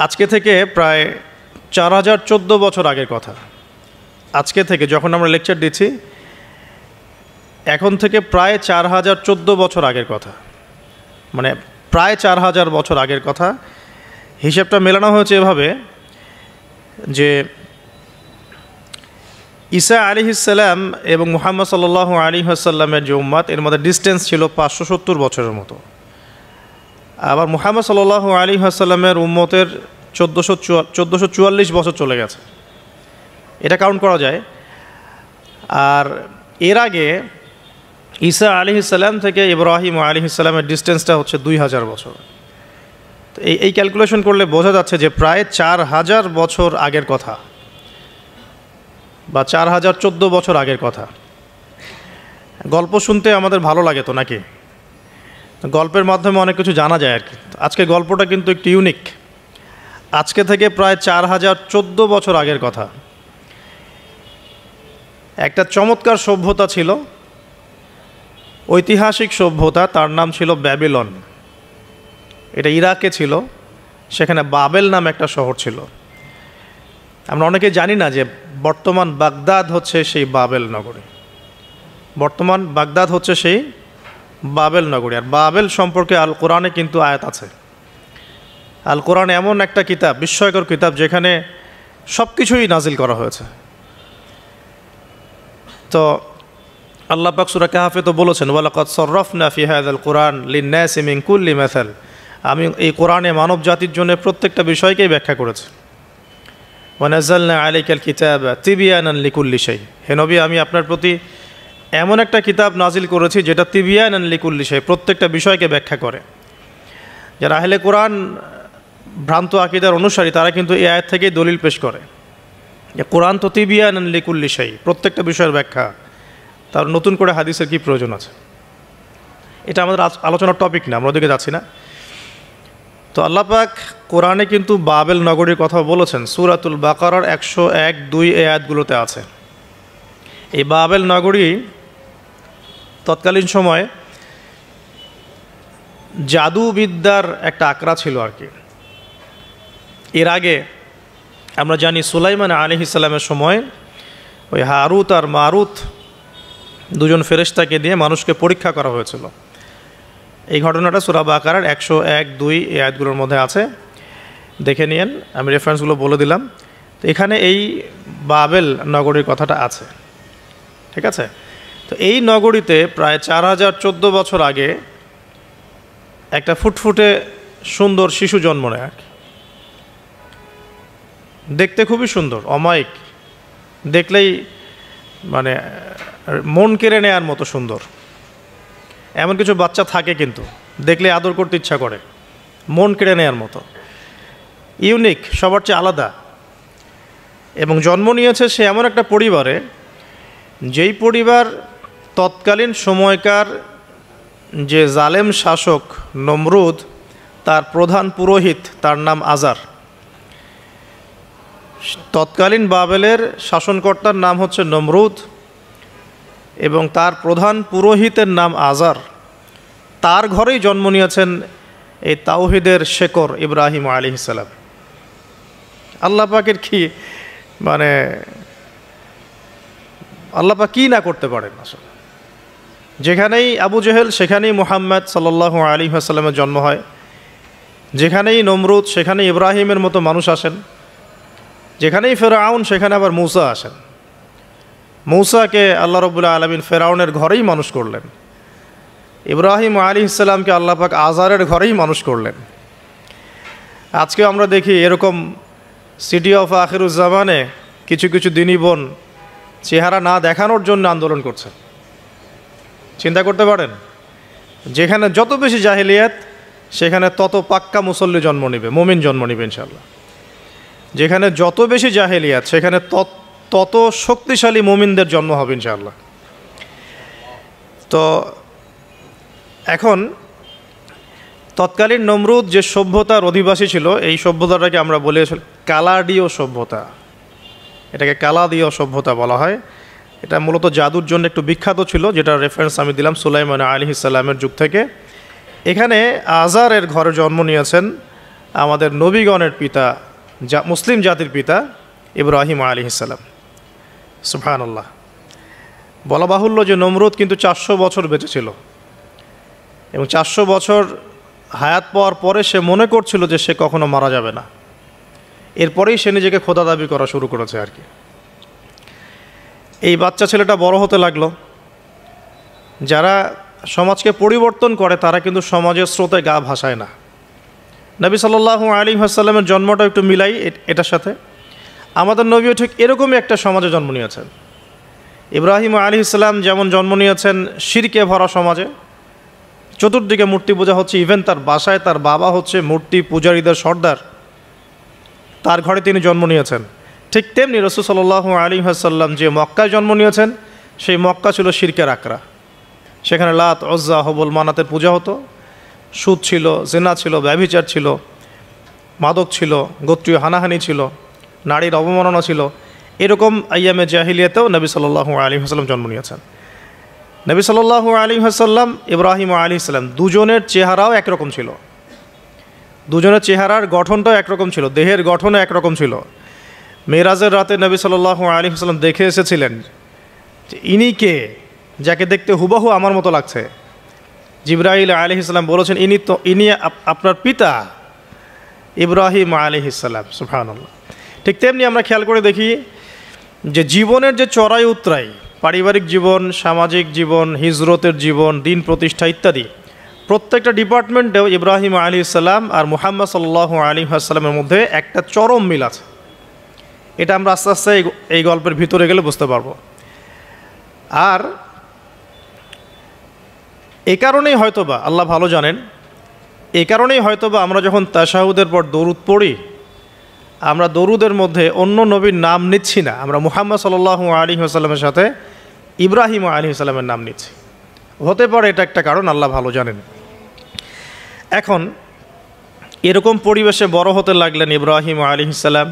আজকে থেকে প্রায় 4014 বছর আগের কথা। আজকে থেকে যখন আমরা লেকচার দিচ্ছি, এখন থেকে প্রায় 4014 বছর আগের কথা, মানে প্রায় 4000 বছর আগের কথা। হিসেবটা মেলানো হয়েছে এভাবে যে ঈসা আলাইহিসসালাম এবং মুহাম্মদ সাল্লাল্লাহু আলাইহি ওয়াসাল্লামের যে উম্মত, এর মধ্যে ডিস্টেন্স ছিল 570 বছরের মতো। আবার মুহাম্মদ সাল্লাল্লাহু আলাইহি ওয়াসাল্লামের উম্মতের 1444 বছর চলে গেছে, এটা কাউন্ট করা যায়। আর এর আগে ঈসা আলাইহিসসালাম থেকে ইব্রাহিম আলাইহিসসালামের ডিস্টেন্সটা হচ্ছে 2000 বছর। তো এই ক্যালকুলেশন করলে বোঝা যাচ্ছে যে প্রায় 4000 বছর আগের কথা বা 4014 বছর আগের কথা। গল্প শুনতে আমাদের ভালো লাগে তো নাকি? গল্পের মাধ্যমে অনেক কিছু জানা যায় আর কি। আজকে গল্পটা কিন্তু একটু ইউনিক। আজকে থেকে প্রায় 4014 বছর আগের কথা। একটা চমৎকার সভ্যতা ছিল, ঐতিহাসিক সভ্যতা, তার নাম ছিল ব্যাবিলন। এটা ইরাকে ছিল, সেখানে বাবেল নাম একটা শহর ছিল। আমরা অনেকে জানি না যে বর্তমান বাগদাদ হচ্ছে সেই বাবেল নগরী। বর্তমান বাগদাদ হচ্ছে সেই বাবেল নগরী। আর বাবেল সম্পর্কে আল কোরআনে কিন্তু আয়াত আছে। আল কোরআন এমন একটা কিতাব, বিস্ময়কর কিতাব, যেখানে সব কিছুই নাজিল করা হয়েছে। তো আল্লাহ পাক সূরা কাহফে তো বলেছেন, ওয়ালাকাদ সাররাফনা ফি হাযাল কুরআন লিন-নাসি মিন কুল্লি মাসাল। আমি এই কোরআনে মানব জাতির জন্য প্রত্যেকটা বিষয়কেই ব্যাখ্যা করেছি। ওয়া নাযালনা আলাইকাল কিতাবা তিবয়ানান লিকুল্লি শাই। হে নবী, আমি আপনার প্রতি এমন একটা কিতাব নাজিল করেছি যেটা তিবয়ানান লিকুল্লি শাই, প্রত্যেকটা বিষয়কে ব্যাখ্যা করে। যারা আহলে কোরআন ভ্রান্ত আকীদার অনুসারী, তারা কিন্তু এই আয়াত থেকেই দলিল পেশ করে যে কোরআন তো তিবয়ানান লিকুল্লি শাই, প্রত্যেকটা বিষয়ের ব্যাখ্যা। তার নতুন করে হাদিসের কি প্রয়োজন আছে? এটা আমাদের আলোচনার টপিক না, আমরা ওদিকে যাচ্ছি না। তো আল্লাহ পাক কোরআনে কিন্তু বাবেল নগরীর কথা বলেছেন। সূরাতুল বাকারার 101-2 এই আয়াতগুলোতে আছে। এই বাবেল নগরী তৎকালীন সময়ে জাদুবিদ্যার একটা আকড়া ছিল আর কি। এর আগে আমরা জানি সুলাইমান আলাইহিস সালামের সময় ওই হারুত আর মারুত দুজন ফেরেশতাকে দিয়ে মানুষকে পরীক্ষা করা হয়েছিল। এই ঘটনাটা সূরা বাকারার 101-2 এই আয়াতগুলোর মধ্যে আছে, দেখে নিয়েন। আমি রেফারেন্সগুলো বলে দিলাম। তো এখানে এই বাবেল নগরীর কথাটা আছে, ঠিক আছে? তো এই নগরীতে প্রায় 4014 বছর আগে একটা ফুটফুটে সুন্দর শিশু জন্ম নেয় আর কি। দেখতে খুবই সুন্দর, অমায়িক, দেখলেই মানে মন কেড়ে নেওয়ার মতো সুন্দর। এমন কিছু বাচ্চা থাকে কিন্তু দেখলে আদর করতে ইচ্ছা করে, মন কেড়ে নেওয়ার মতো, ইউনিক, সবার চেয়ে আলাদা। এবং জন্ম নিয়েছে সে এমন একটা পরিবারে, যেই পরিবার তৎকালীন সময়কার যে জালেম শাসক নমরুদ, তার প্রধান পুরোহিত, তার নাম আজার। তৎকালীন বাবেলের শাসনকর্তার নাম হচ্ছে নমরুদ এবং তার প্রধান পুরোহিতের নাম আজার। তার ঘরেই জন্ম নিয়েছেন এই তাওহীদের শেকর ইব্রাহিম আলাইহিস সালাম। আল্লাহ পাকের কি মানে, আল্লাহ পাক কি না করতে পারেন আসলে। যেখানেই আবু জেহেল, সেখানেই মুহাম্মদ সাল্লাল্লাহু আলাইহি ওয়াসাল্লামের জন্ম হয়। যেখানেই নমরুদ, সেখানেই ইব্রাহিমের মতো মানুষ আসেন। যেখানেই ফেরাউন, সেখানে আবার মূসা আসেন। মূসাকে আল্লাহ রাব্বুল আলামিন ফেরাউনের ঘরেই মানুষ করলেন। ইব্রাহিম আলাইহিস সালামকে আল্লাহ পাক আজারের ঘরেই মানুষ করলেন। আজকে আমরা দেখি এরকম সিটি অফ আখিরুজ্জামানে কিছু কিছু দিনী বোন চেহারা না দেখানোর জন্য আন্দোলন করছে। চিন্তা করতে পারেন, যেখানে যত বেশি জাহেলিয়াত, সেখানে তত পাক্কা মুসল্লি জন্ম নেবে, মুমিন জন্ম নেবে ইনশাআল্লাহ। যেখানে যত বেশি জাহেলিয়াত, সেখানে তত শক্তিশালী মুমিনদের জন্ম হবে ইনশাআল্লাহ। তো এখন তৎকালীন নমরুদ যে সভ্যতার অধিবাসী ছিল, এই সভ্যতাটাকে আমরা বলে কালাডীয় সভ্যতা। এটাকে কালাদীয় সভ্যতা বলা হয়। এটা মূলত জাদুর জন্য একটু বিখ্যাত ছিল, যেটা রেফারেন্স আমি দিলাম সুলাইমান আলাইহিস সালামের যুগ থেকে। এখানে আজারের ঘরে জন্ম নিয়েছেন আমাদের নবীগণের পিতা, মুসলিম জাতির পিতা ইব্রাহিম আলাইহিস সালাম। সুবহানাল্লাহ। বলা বাহুল্য যে নমরুদ কিন্তু 400 বছর বেঁচে ছিল, এবং 400 বছর হায়াত পাওয়ার পরে সে মনে করছিল যে সে কখনো মারা যাবে না। এরপরেই সে নিজেকে খোদা দাবি করা শুরু করেছে আর কি। এই বাচ্চা ছেলেটা বড় হতে লাগলো। যারা সমাজকে পরিবর্তন করে তারা কিন্তু সমাজের স্রোতে গা ভাসায় না। নবী সাল্লাল্লাহু আলাইহি ওয়াসাল্লামের জন্মটা একটু মিলাই এটার সাথে। আমাদের নবীও ঠিক এরকমই একটা সমাজে জন্ম নিয়েছেন। ইব্রাহিম আলাইহিস সালাম যেমন জন্ম নিয়েছেন শিরকে ভরা সমাজে, চতুর্দিকে মূর্তি পূজা হচ্ছে, ইভেন তার বাসায় তার বাবা হচ্ছে মূর্তি পূজারীদের সর্দার, তার ঘরে তিনি জন্ম নিয়েছেন। ঠিক তেমনি রাসূল সাল্লাল্লাহু আলাইহি ওয়াসাল্লাম যে মক্কায় জন্ম নিয়েছেন, সেই মক্কা ছিল শিরকের আকরা। সেখানে লাত, উজ্জা, হবল, মানাতের পূজা হতো, সুদ ছিল, জিনা ছিল, ব্যভিচার ছিল, মাদক ছিল, গোত্রীয় হানাহানি ছিল, নারীর অবমাননা ছিল। এরকম আইয়ামে জাহিলিয়াতেও নবী সাল্লাল্লাহু আলাইহি ওয়াসাল্লাম জন্ম নিয়েছেন। নবী সাল্লাল্লাহু আলাইহি ওয়াসাল্লাম, ইব্রাহিম আলাইহিস সালাম, দুজনের চেহারাও একরকম ছিল। দুজনের চেহারার গঠনটাও একরকম ছিল, দেহের গঠনও একরকম ছিল। মেরাজের রাতে নবী সাল্লাল্লাহু আলাইহি ওয়াসাল্লাম দেখে এসেছিলেন যে ইনি কে, যাকে দেখতে হুবহু আমার মতো লাগছে। জিবরাইল আলাইহিস সালাম বলেছেন ইনি আপনার পিতা ইব্রাহিম আলাইহিস সালাম। সুবহানাল্লাহ। ঠিক তেমনি আমরা খেয়াল করে দেখি যে জীবনের যে চড়াই উতরাই, পারিবারিক জীবন, সামাজিক জীবন, হিজরতের জীবন, দিন প্রতিষ্ঠা ইত্যাদি, প্রত্যেকটা ডিপার্টমেন্টেও ইব্রাহিম আলাইহিস সালাম আর মুহাম্মদ সাল্লাল্লাহু আলাইহি ওয়াসাল্লামের মধ্যে একটা চরম মিল আছে। এটা আমরা আস্তে আস্তে এই গল্পের ভিতরে গেলে বুঝতে পারবো। আর এই কারণেই হয়তোবা আল্লাহ ভালো জানেন, এই কারণেই হয়তোবা আমরা যখন তাশাহুদের পর দরুদ পড়ি, আমরা দরুদের মধ্যে অন্য নবীর নাম নিচ্ছি না, আমরা মুহাম্মদ সাল্লাল্লাহু আলাইহি ওয়াসাল্লামের সাথে ইব্রাহিম আলাইহিস সালামের নাম নিচ্ছি। হতে পারে এটা একটা কারণ, আল্লাহ ভালো জানেন। এখন এরকম পরিবেশে বড় হতে লাগলেন ইব্রাহিম আলাইহিস সালাম।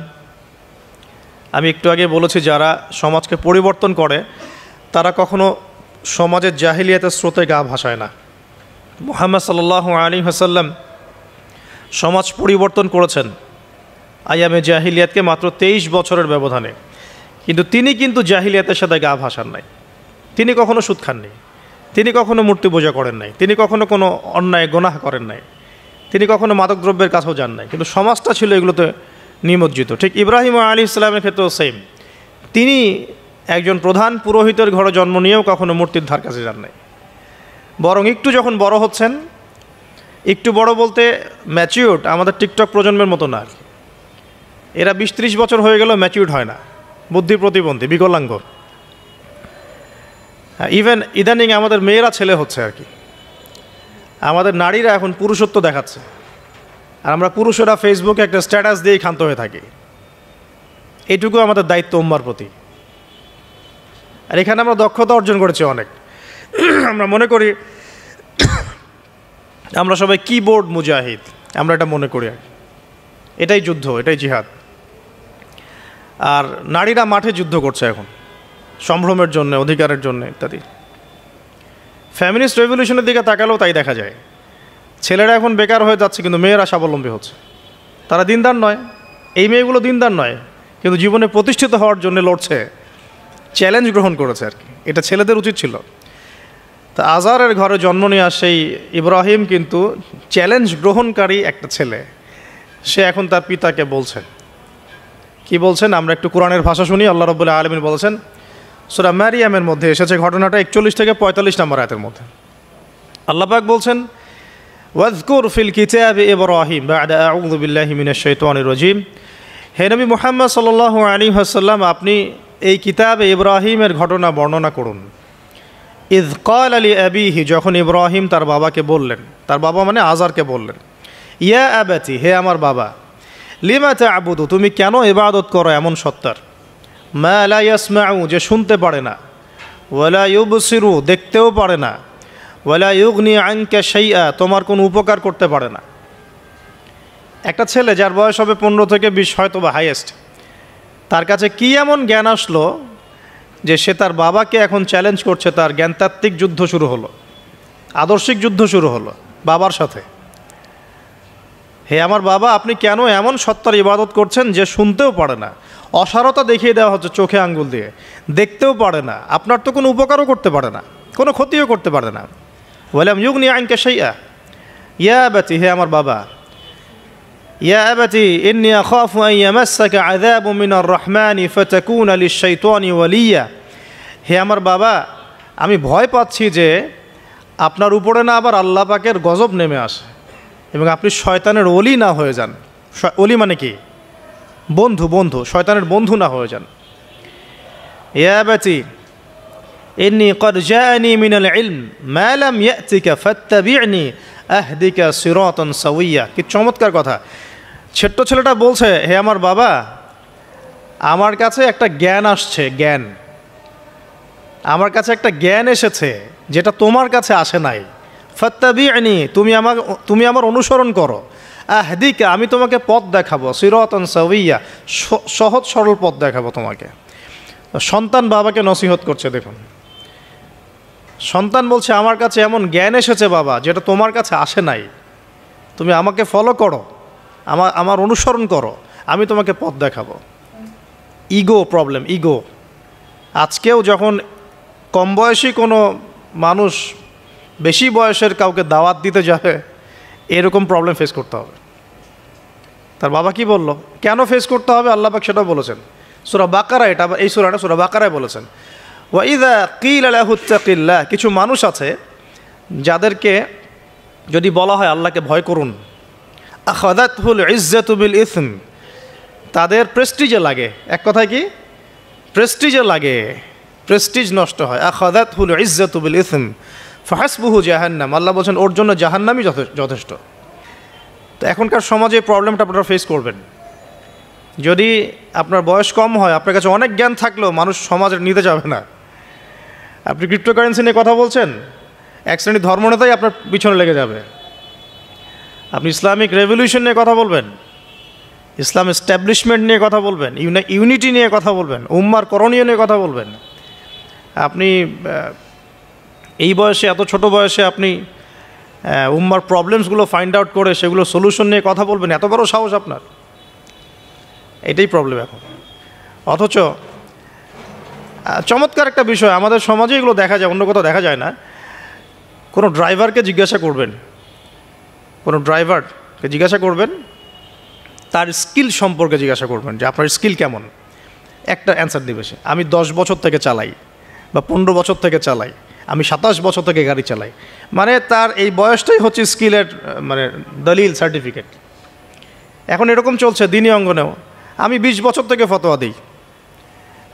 আমি একটু আগে বলেছি যারা সমাজকে পরিবর্তন করে তারা কখনো সমাজের জাহিলিয়াতের স্রোতে গা ভাসায় না। মুহাম্মদ সাল্লাল্লাহু আলাইহি ওয়াসাল্লাম সমাজ পরিবর্তন করেছেন আইয়ামে জাহিলিয়াতকে মাত্র 23 বছরের ব্যবধানে, কিন্তু তিনি কিন্তু জাহিলিয়াতের সাথে গা ভাসান নাই। তিনি কখনো সুদ খাননি, তিনি কখনো মূর্তি পূজা করেন নাই, তিনি কখনো কোনো অন্যায় গুনাহ করেন নাই, তিনি কখনো মাদকদ্রব্যের কাছেও যান নাই, কিন্তু সমাজটা ছিল এগুলোতে নিমজ্জিত। ঠিক ইব্রাহিম আলাইহিস সালামের ক্ষেত্রেও সেম। তিনি একজন প্রধান পুরোহিতের ঘরে জন্ম নিয়েও কখনো মূর্তির ধার কাছে যান নাই। বরং একটু যখন বড় হচ্ছেন, একটু বড় বলতে ম্যাচিউরড, আমাদের টিকটক প্রজন্মের মতো না। এরা 20-30 বছর হয়ে গেলেও ম্যাচিউরড হয় না, বুদ্ধি প্রতিবন্ধী, বিকলাঙ্গ। ইভেন ইদানিং আমাদের মেয়েরা ছেলে হচ্ছে আর কি। আমাদের নারীরা এখন পুরুষত্ব দেখাচ্ছে, আর আমরা পুরুষেরা ফেসবুকে একটা স্ট্যাটাস দিয়েই ক্ষান্ত হয়ে থাকি। এইটুকু আমাদের দায়িত্ব উম্মার প্রতি। আর এখানে আমরা দক্ষতা অর্জন করেছি অনেক। আমরা মনে করি আমরা সবাই কিবোর্ড মুজাহিদ, আমরা এটা মনে করি। এটাই যুদ্ধ, এটাই জিহাদ। আর নারীরা মাঠে যুদ্ধ করছে এখন সম্ভ্রমের জন্য, অধিকারের জন্য ইত্যাদি। ফ্যামিলিস্ট রেভলিউশনের দিকে তাকালেও তাই দেখা যায়। ছেলেরা এখন বেকার হয়ে যাচ্ছে, কিন্তু মেয়েরা স্বাবলম্বী হচ্ছে। তারা দিনদার নয়, এই মেয়েগুলো দিনদার নয়, কিন্তু জীবনে প্রতিষ্ঠিত হওয়ার জন্য লড়ছে, চ্যালেঞ্জ গ্রহণ করেছে আর কি। এটা ছেলেদের উচিত ছিল। তা আজারের ঘরে জন্ম নেওয়া সেই ইব্রাহিম কিন্তু চ্যালেঞ্জ গ্রহণকারী একটা ছেলে। সে এখন তার পিতাকে বলছে, কি বলছেন আমরা একটু কোরআনের ভাষা শুনি। আল্লাহ রাব্বুল আলামিন বলেছেন, সূরা মারিয়ামের মধ্যে এসেছে ঘটনাটা 41 থেকে 45 নম্বর আয়াতের মধ্যে। আল্লাহ পাক বলছেন, ওয়াজকুর ফিল কিতাবি ইব্রাহিম বা'দা আউযু বিল্লাহি মিনাশ শাইতানির রাজিম। হে নবী মুহাম্মদ সাল্লাল্লাহু আলাইহি ওয়াসাল্লাম, আপনি এই কিতাবে ইব্রাহিমের ঘটনা বর্ণনা করুন। ইয ক্বালা লি আবিহি, যখন ইব্রাহিম তার বাবাকে বললেন, তার বাবা মানে আজারকে বললেন, ইয়া আবাতি, হে আমার বাবা, লিমা তা'বুদু, তুমি কেন ইবাদত করো এমন সত্তার, মা লা ইয়াসমাউ, যে শুনতে পারে না, ওয়ালা ইউবসিরু, দেখতেও পারে না, ওয়ালা ইউগনি আনকা শাইআ, তোমার কোনো উপকার করতে পারে না। একটা ছেলে যার বয়স হবে 15 থেকে 20 হয়তো বা হাইয়েস্ট, তার কাছে কি এমন জ্ঞান আসলো যে সে তার বাবাকে এখন চ্যালেঞ্জ করছে। তার জ্ঞানতাত্ত্বিক যুদ্ধ শুরু হলো, আদর্শিক যুদ্ধ শুরু হলো বাবার সাথে। হে আমার বাবা, আপনি কেন এমন সত্তার ইবাদত করছেন যে শুনতেও পারে না? অসারতা দেখিয়ে দেওয়া হচ্ছে চোখে আঙ্গুল দিয়ে, দেখতেও পারে না, আপনার তো কোনো উপকারও করতে পারে না, কোনো ক্ষতিও করতে পারে না। ওয়ালাম ইউগনি আনকা শাইআ ইয়া আবাতি, হে আমার বাবা, ইয়া আবাতি ইন্নী আখাফু আন ইয়ামাসসাকা আযাবু মিনার রাহমানি ফাতাকুনা লিশ-শাইতানি ওয়ালিয়া, হে আমার বাবা, আমি ভয় পাচ্ছি যে আপনার উপরে না আবার আল্লাহ পাকের গজব নেমে আসে এবং আপনি শয়তানের ওলি না হয়ে যান। ওলি মানে কি? বন্ধু, বন্ধু, শয়তানের বন্ধু না হয়ে যান। ইয়া আবাতি ইন্নী ক্বাদ জাআনি মিনাল ইলম মা লাম ইয়াতিকা ফাত্তাবি'নি আহদিকা সিরাতান সাওয়িয়া। কি চমৎকার কথা! ছোট্ট ছেলেটা বলছে, হে আমার বাবা, আমার কাছে একটা জ্ঞান আসছে, জ্ঞান, আমার কাছে একটা জ্ঞান এসেছে যেটা তোমার কাছে আসে নাই। ফাত্তাবি'নি, তুমি আমার অনুসরণ করো। আহদিকা, আমি তোমাকে পথ দেখাবো। সিরাতান সাওয়িয়া, সহজ সরল পথ দেখাবো তোমাকে। সন্তান বাবাকে নসিহত করছে, দেখুন, সন্তান বলছে আমার কাছে এমন জ্ঞান এসেছে বাবা যেটা তোমার কাছে আসে নাই, তুমি আমাকে ফলো করো, আমার অনুসরণ করো, আমি তোমাকে পথ দেখাবো। Ego problem, ego. আজকেও যখন কম বয়সী কোনো মানুষ বেশি বয়সের কাউকে দাওয়াত দিতে যাবে, এরকম প্রবলেম ফেস করতে হবে। তার বাবা কি বলল, কেন ফেস করতে হবে আল্লাহ পাক সেটাও বলেছেন। সূরা বাকারা, এটা এই সূরাটা সূরা বাকারায় বলেছেন, ওয়া ইযা কিলা লাহু ইত্তাকিল্লাহ, কিছু মানুষ আছে যাদেরকে যদি বলা হয় আল্লাহকে ভয় করুন, আখাযাতহুল ইজ্জাতু বিল ইসম, তাদের প্রেস্টিজে লাগে। এক কথায় কি? প্রেস্টিজে লাগে, প্রেস্টিজ নষ্ট হয়। আখাযাতহুল ইজ্জাতু বিল ইসম ফাহাসবুহু জাহান্নাম, আল্লাহ বলছেন ওর জন্য জাহান্নামই যথেষ্ট। তো এখনকার সমাজে এই প্রবলেমটা আপনারা ফেস করবেন। যদি আপনার বয়স কম হয়, আপনার কাছে অনেক জ্ঞান থাকলেও মানুষ সমাজের নিতে যাবে না। আপনি ক্রিপ্টোকারেন্সি নিয়ে কথা বলছেন, এক শ্রেণীর ধর্মনেতাই আপনার পিছনে লেগে যাবে। আপনি ইসলামিক রেভলিউশন নিয়ে কথা বলবেন, ইসলাম এস্টাবলিশমেন্ট নিয়ে কথা বলবেন, ইউনিটি নিয়ে কথা বলবেন, উম্মার করণীয় নিয়ে কথা বলবেন। আপনি এই বয়সে, এত ছোট বয়সে আপনি উম্মার প্রবলেমসগুলো ফাইন্ড আউট করে সেগুলো সলিউশন নিয়ে কথা বলবেন, এত বড় সাহস আপনার? এটাই প্রবলেম এখন। অথচ চমৎকার একটা বিষয়, আমাদের সমাজে এগুলো দেখা যায়, অন্য কোথাও দেখা যায় না। কোনো ড্রাইভারকে জিজ্ঞাসা করবেন, কোনো ড্রাইভারকে জিজ্ঞাসা করবেন, তার স্কিল সম্পর্কে জিজ্ঞাসা করবেন যে আপনার স্কিল কেমন। একটা অ্যান্সার দিবে সে, আমি 10 বছর থেকে চালাই, বা 15 বছর থেকে চালাই, আমি 27 বছর থেকে গাড়ি চালাই। মানে তার এই বয়সটাই হচ্ছে স্কিলের মানে দলিল, সার্টিফিকেট। এখন এরকম চলছে দিনী অঙ্গনেও। আমি 20 বছর থেকে ফতোয়া দিই,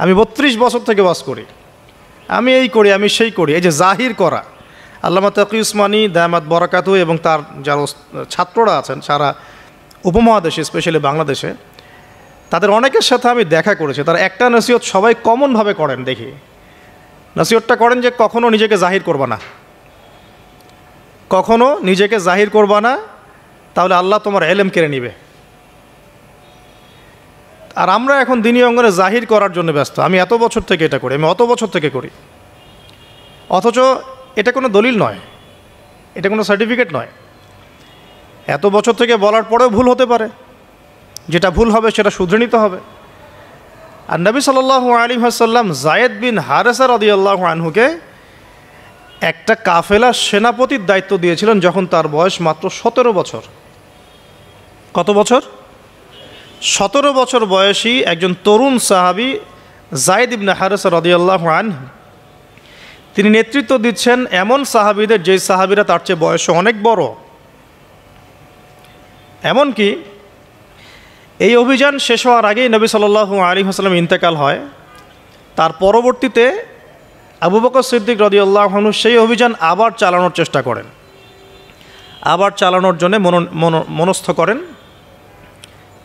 আমি 32 বছর থেকে ওয়াজ করি, আমি এই করি, আমি সেই করি। এই যে জাহির করা, আল্লামা তাকি উসমানী দামাত বরাকাতু এবং তার যারা ছাত্ররা আছেন সারা উপমহাদেশে, স্পেশালি বাংলাদেশে, তাদের অনেকের সাথে আমি দেখা করেছি। তারা একটা নসিহত সবাই কমনভাবে করেন, দেখি নসিহতটা করেন যে কখনো নিজেকে জাহির করবা না, কখনো নিজেকে জাহির করবা না, তাহলে আল্লাহ তোমার এলেম কেড়ে নিবে। আর আমরা এখন দিনী অঙ্গনে জাহির করার জন্য ব্যস্ত। আমি এত বছর থেকে এটা করি, আমি অত বছর থেকে করি, অথচ এটা কোনো দলিল নয়, এটা কোনো সার্টিফিকেট নয়। এত বছর থেকে বলার পরেও ভুল হতে পারে, যেটা ভুল হবে সেটা শুধরে নিতে হবে। আর নবী সাল্লাল্লাহু আলাইহি ওয়াসাল্লাম যায়েদ বিন হারেসা রাদিয়াল্লাহু আনহুকে একটা কাফেলার সেনাপতির দায়িত্ব দিয়েছিলেন যখন তার বয়স মাত্র 17 বছর। কত বছর? 17 বছর বয়সী একজন তরুণ সাহাবী যায়েদ ইবনে হারেসা রাদিয়াল্লাহু আনহু, তিনি নেতৃত্ব দিচ্ছেন এমন সাহাবীদের যেই সাহাবীরা তার চেয়ে বয়সে অনেক বড়। এমনকি এই অভিযান শেষ হওয়ার আগেই নবী সাল্লাল্লাহু আলাইহি ওয়াসাল্লাম ইন্তেকাল হয়। তার পরবর্তীতে আবু বকর সিদ্দিক রাদিয়াল্লাহু আনহু সেই অভিযান আবার চালানোর চেষ্টা করেন, আবার চালানোর জন্য মনস্থ করেন।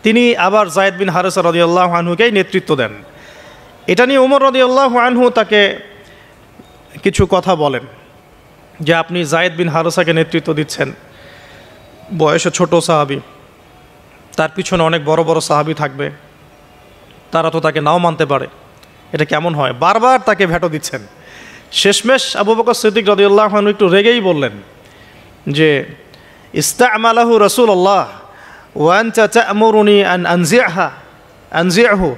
তিনি আবার যায়েদ বিন হারেসা রাদিয়াল্লাহু আনহুকেই নেতৃত্ব দেন। এটা নিয়ে ওমর রাদিয়াল্লাহু আনহু তাকে কিছু কথা বলেন যে আপনি যায়েদ বিন হারেসাকে নেতৃত্ব দিচ্ছেন, বয়সে ছোট সাহাবী, তার পিছনে অনেক বড় বড় সাহাবী থাকবে, তারা তো তাকে নাও মানতে পারে, এটা কেমন হয়? বারবার তাকে ভেটো দিচ্ছেন। শেষমেশ আবু বকর সিদ্দিক রাদিয়াল্লাহু আনহু একটু রেগেই বললেন যে ইস্তা'মালাহু রাসূলুল্লাহ ওয়ান্তা তা'মুরুনি আন আনজি'হু,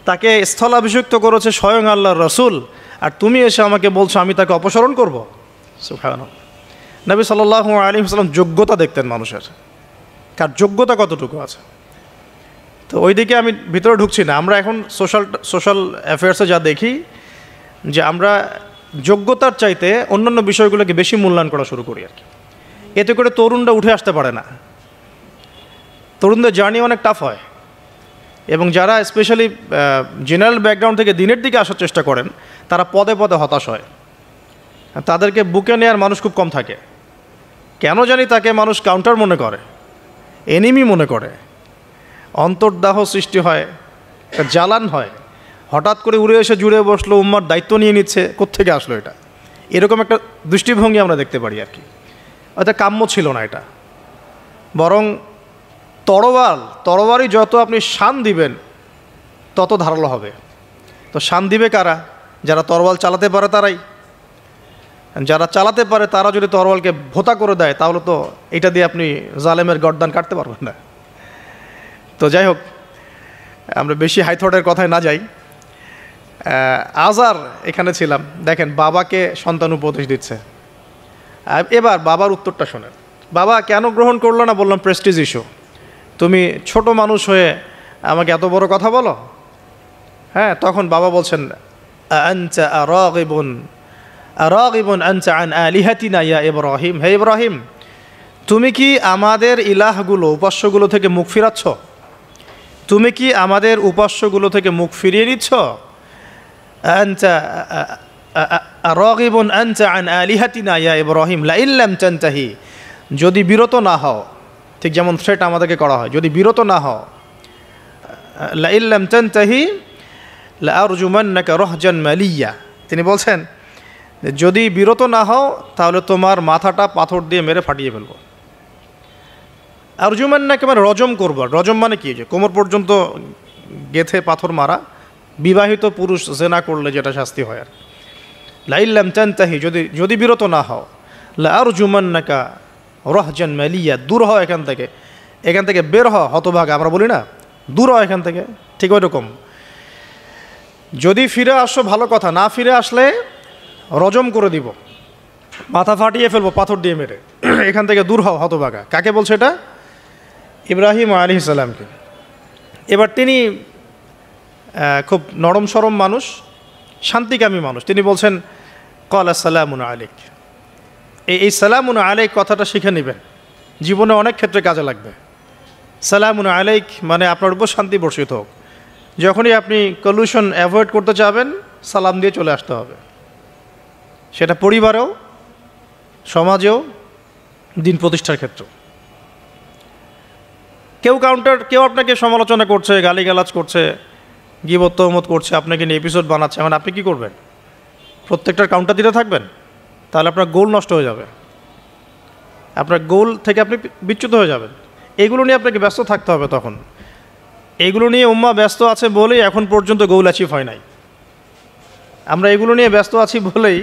তাকে স্থলাভিষিক্ত করেছে স্বয়ং আল্লাহর রাসূল, আর তুমি এসে আমাকে বলছো আমি তাকে অপসারণ করব। সুবহানাল্লাহ। নবী সাল্লাল্লাহু আলাইহি ওয়াসাল্লাম যোগ্যতা দেখতেন মানুষের, কার যোগ্যতা কতটুকু আছে। তো ওইদিকে আমি ভিতরে ঢুকছি না। আমরা এখন সোশ্যাল অ্যাফেয়ার্সে যা দেখি যে আমরা যোগ্যতার চাইতে অন্যান্য বিষয়গুলোকে বেশি মূল্যায়ন করা শুরু করি আর কি। এতে করে তরুণরা উঠে আসতে পারে না, তরুণদের জার্নি অনেক টাফ হয়। এবং যারা স্পেশালি জেনারেল ব্যাকগ্রাউন্ড থেকে দিনের দিকে আসার চেষ্টা করেন তারা পদে পদে হতাশ হয়, তাদেরকে বুকে নেওয়ার মানুষ খুব কম থাকে। কেন জানি তাকে মানুষ কাউন্টার মনে করে, এনিমি মনে করে, অন্তর্দাহ সৃষ্টি হয়, জ্বালান হয়। হঠাৎ করে উড়ে এসে জুড়ে বসলো, উম্মার দায়িত্ব নিয়ে নিচ্ছে, কোত্থেকে আসলো এটা, এরকম একটা দৃষ্টিভঙ্গি আমরা দেখতে পারি আর কি। এটা কাম্য ছিল না এটা। বরং তরবারি যত আপনি শান দিবেন তত ধারালো হবে। তো শান দিবে কারা? যারা তরোয়াল চালাতে পারে তারাই। যারা চালাতে পারে তারা যদি তরোয়ালকে ভোতা করে দেয় তাহলে তো এটা দিয়ে আপনি জালেমের গর্দান কাটতে পারবেন না। তো যাই হোক, আমরা বেশি হাইথটের কথায় না যাই। আজার এখানে ছিলাম, দেখেন বাবাকে সন্তান উপদেশ দিচ্ছে। এবার বাবার উত্তরটা শোনেন। বাবা কেন গ্রহণ করলো না? বললাম প্রেস্টিজ ইস্যু। তুমি ছোট মানুষ হয়ে আমাকে এত বড় কথা বলো। হ্যাঁ, তখন বাবা বলছেন আনতা আরাগিবুন আনতা আন আলিহাতিনা ইয়া ইব্রাহিম, হে ইব্রাহিম তুমি কি আমাদের ইলাহগুলো, উপাস্যগুলো থেকে মুখ ফিরাচ্ছ? তুমি কি আমাদের উপাস্যগুলো থেকে মুখ ফিরিয়ে নিচ্ছ? আনতা আরাগিবুন আনতা আন আলিহাতিনা ইয়া ইব্রাহিম লা ইল্লাম তানতাহি, যদি বিরত না হও, ঠিক যেমন থ্রেট আমাদেরকে করা হয়, যদি বিরত না হও, লা ইল্লাম তানতাহি লা আরজুমান্নাকা রাহজান মালিয়া, তিনি বলছেন যদি বিরত না হও তাহলে তোমার মাথাটা পাথর দিয়ে মেরে ফাটিয়ে ফেলবো। আরজুমান্নাকা মানে রজম করব। রজম মানে কি? যে কোমর পর্যন্ত গেথে পাথর মারা, বিবাহিত পুরুষ জেনা করলে যেটা শাস্তি হয় আর। লা ইল্লাম তানতাহি, যদি বিরত না হও, লা আরজুমান্নাকা রাহজান মালিয়া, দূর হও এখান থেকে বের হও হতভাগা, আমরা বলি না দূর হও এখান থেকে, ঠিক ওই রকম। যদি ফিরে আসো ভালো কথা, না ফিরে আসলে রজম করে দিব, মাথা ফাটিয়ে ফেলবো পাথর দিয়ে মেরে, এখান থেকে দূর হও হতভাগা। কাকে বলছে এটা? ইব্রাহিম আলাইহিস সালামকে। এবার তিনি খুব নরম সরম মানুষ, শান্তিকামী মানুষ, তিনি বলছেন ক্বালা সালামুন আলাইক। এই সালামুন আলাইক কথাটা শিখে নেবেন, জীবনে অনেক ক্ষেত্রে কাজে লাগবে। সালামুন আলাইক মানে আপনার উপর শান্তি বর্ষিত হোক। যখনই আপনি কলিউশন অ্যাভয়েড করতে চাবেন সালাম দিয়ে চলে আসতে হবে, সেটা পরিবারেও, সমাজেও, দিন প্রতিষ্ঠার ক্ষেত্রে। কেউ আপনাকে সমালোচনা করছে, গালিগালাজ করছে, গীবত তহমত করছে, আপনাকে নিয়ে এপিসোড বানাচ্ছে, এখন আপনি কি করবেন? প্রত্যেকটার কাউন্টার দিতে থাকবেন? তাহলে আপনার গোল নষ্ট হয়ে যাবে, আপনার গোল থেকে আপনি বিচ্যুত হয়ে যাবেন। এগুলো নিয়ে আপনাকে ব্যস্ত থাকতে হবে। তখন এগুলো নিয়ে উম্মাহ ব্যস্ত আছে বলেই এখন পর্যন্ত গোল অ্যাচিভ হয় নাই। আমরা এগুলো নিয়ে ব্যস্ত আছি বলেই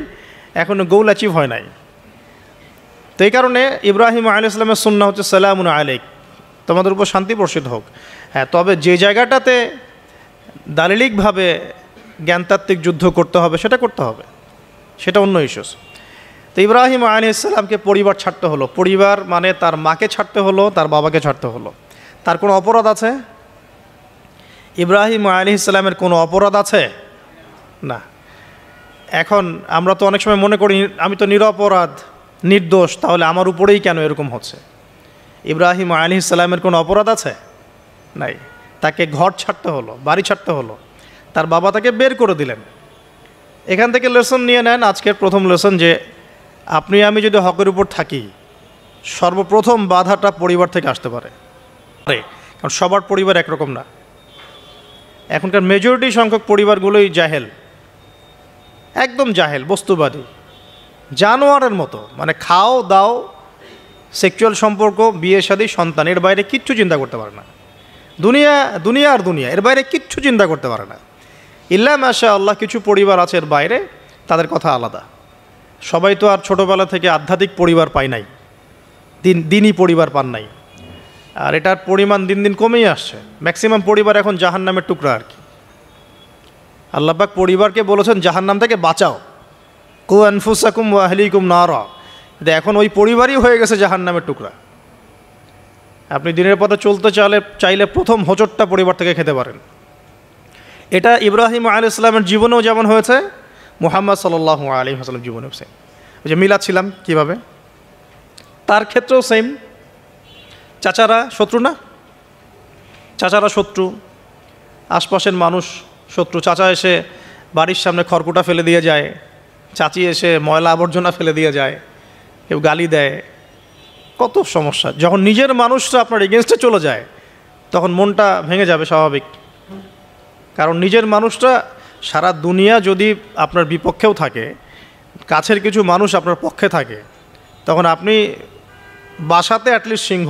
এখনও গোল অ্যাচিভ হয় নাই। তো এই কারণে ইব্রাহিম আলাইহিস সালামের সুন্নাহ হচ্ছে সালামুন আলাইক, তোমাদের উপর শান্তি বর্ষিত হোক। হ্যাঁ, তবে যে জায়গাটাতে দালিলিকভাবে জ্ঞানতাত্ত্বিক যুদ্ধ করতে হবে সেটা করতে হবে, সেটা অন্য ইস্যুস। তো ইব্রাহিম আলাইহিস সালামকে পরিবার ছাড়তে হলো। পরিবার মানে তার মাকে ছাড়তে হলো, তার বাবাকে ছাড়তে হলো। তার কোনো অপরাধ আছে? ইব্রাহিম আলাইহিস সালামের কোনো অপরাধ আছে? না। এখন আমরা তো অনেক সময় মনে করি আমি তো নিরপরাধ, নির্দোষ, তাহলে আমার উপরেই কেন এরকম হচ্ছে? ইব্রাহিম আলাইহিস সালামের কোনো অপরাধ আছে? নাই। তাকে ঘর ছাড়তে হলো, বাড়ি ছাড়তে হলো, তার বাবা তাকে বের করে দিলেন। এখান থেকে লেসন নিয়ে নেন আজকের প্রথম লেসন, যে আপনি আমি যদি হকের উপর থাকি সর্বপ্রথম বাধাটা পরিবার থেকে আসতে পারে। কারণ সবার পরিবার একরকম না। এখনকার মেজরিটি সংখ্যক পরিবারগুলোই জাহেল, একদম জাহেল, বস্তুবাদী, জানোয়ারের মতো। মানে খাও দাও, সেক্সুয়াল সম্পর্ক, বিয়ে শাদী, সন্তান, এর বাইরে কিচ্ছু চিন্তা করতে পারে না। দুনিয়া আর দুনিয়া, এর বাইরে কিচ্ছু চিন্তা করতে পারে না। ইল্লা মাশা আল্লাহ কিছু পরিবার আছে এর বাইরে, তাদের কথা আলাদা। সবাই তো আর ছোটোবেলা থেকে আধ্যাত্মিক পরিবার পায় নাই, দিনই পরিবার পান নাই। আর এটার পরিমাণ দিন দিন কমেই আসছে। ম্যাক্সিমাম পরিবার এখন জাহান্নামের টুকরা আর কি। আল্লাহ পাক পরিবারকে বলেছেন জাহান্নাম থেকে বাঁচাও, কু আনফুসাকুম ওয়া আহলিকুম নারা, কিন্তু এখন ওই পরিবারই হয়ে গেছে জাহান্নামের টুকরা। আপনি দিনের পথে চলতে চাইলে প্রথম হোঁচটটা পরিবার থেকে খেতে পারেন। এটা ইব্রাহিম আলাইহিস সালামের জীবনেও যেমন হয়েছে, মুহাম্মদ সাল্লাল্লাহু আলাইহি ওয়াসাল্লাম জীবনেও সেম। ওই যে মিলাচ্ছিলাম কীভাবে, তার ক্ষেত্রেও সেম। চাচারা শত্রু না, চাচারা শত্রু, আশপাশের মানুষ শত্রু। চাচা এসে বাড়ির সামনে খড়কুটা ফেলে দিয়ে যায়, চাচি এসে ময়লা আবর্জনা ফেলে দিয়ে যায়, কেউ গালি দেয়, কত সমস্যা। যখন নিজের মানুষরা আপনার এগেনস্টে চলে যায় তখন মনটা ভেঙে যাবে স্বাভাবিক। কারণ নিজের মানুষটা সারা দুনিয়া যদি আপনার বিপক্ষেও থাকে, কাছের কিছু মানুষ আপনার পক্ষে থাকে, তখন আপনি বাসাতে অ্যাটলিস্ট সিংহ,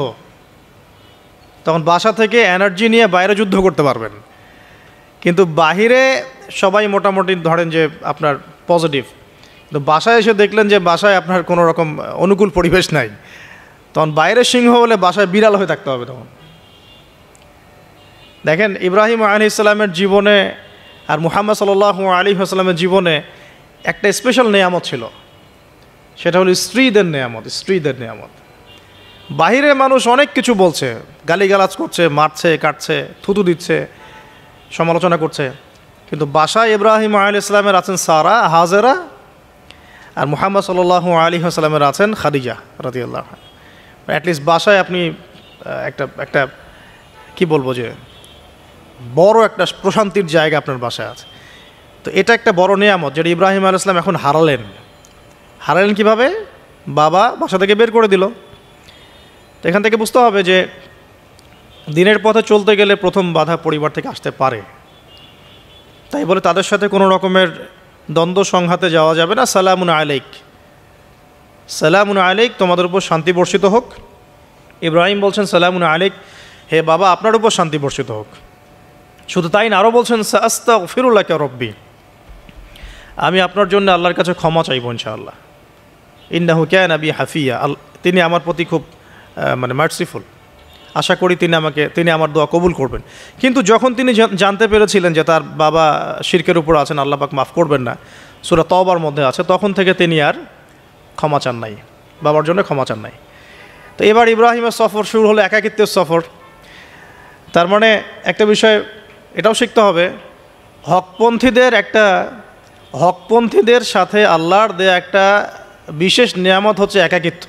তখন বাসা থেকে এনার্জি নিয়ে বাইরে যুদ্ধ করতে পারবেন। কিন্তু বাহিরে সবাই মোটামুটি ধরেন যে আপনার পজিটিভ, কিন্তু বাসায় এসে দেখলেন যে বাসায় আপনার কোনো রকম অনুকূল পরিবেশ নাই, তখন বাইরে সিংহ হলে বাসায় বিড়াল হয়ে থাকতে হবে তখন। দেখেন ইব্রাহিম আলাইহিস সালামের জীবনে আর মুহাম্মদ সাল্লাল্লাহু আলাইহি ওয়াসাল্লামের জীবনে একটা স্পেশাল নেয়ামত ছিল, সেটা হলো স্ত্রীদের নেয়ামত। স্ত্রীদের নেয়ামত। বাহিরে মানুষ অনেক কিছু বলছে, গালিগালাজ করছে, মারছে, কাটছে, থুতু দিচ্ছে, সমালোচনা করছে, কিন্তু বাসায় ইব্রাহিম আলাইহিস সালামের আছেন সারা, হাজেরা, আর মুহাম্মদ সাল্লাল্লাহু আলাইহি ওয়াসাল্লামের আছেন খাদিজা রাদিয়াল্লাহু আনহা। অ্যাটলিস্ট বাসায় আপনি একটা কি বলবো যে বড় একটা প্রশান্তির জায়গা আপনার বাসায় আছে। তো এটা একটা বড় নেয়ামত যেটা ইব্রাহিম আলাইহিস সালাম এখন হারালেন কীভাবে? বাবা বাসা থেকে বের করে দিল। তো এখান থেকে বুঝতে হবে যে দিনের পথে চলতে গেলে প্রথম বাধা পরিবার থেকে আসতে পারে, তাই বলে তাদের সাথে কোনো রকমের দ্বন্দ্ব সংঘাতে যাওয়া যাবে না। সালামুন আলাইক, সালামুন আলাইক, তোমাদের উপর শান্তি বর্ষিত হোক। ইব্রাহিম বলছেন সালামুন আলাইক, হে বাবা আপনার উপর শান্তি বর্ষিত হোক। শুধু তাই না, আরও বলছেন আস্তাগফিরুল্লাকা রব্বি, আমি আপনার জন্য আল্লাহর কাছে ক্ষমা চাইব ইনশাআল্লাহ। ইন্নাহু কানা বি হাফিয়া, তিনি আমার প্রতি খুব মার্সিফুল, আশা করি তিনি আমার দোয়া কবুল করবেন। কিন্তু যখন তিনি জানতে পেরেছিলেন যে তার বাবা শিরকের উপর আছেন, আল্লাহ পাক মাফ করবেন না, সূরা তওবার মধ্যে আছে, তখন থেকে তিনি আর ক্ষমা চান নাই, বাবার জন্য ক্ষমা চান নাই। তো এবার ইব্রাহিমের সফর শুরু হলো একাকিত্বের সফর। তার মানে একটা বিষয় এটাও শিখতে হবে, হকপন্থীদের সাথে আল্লাহর দেয়া একটা বিশেষ নিয়ামত হচ্ছে একাকিত্ব।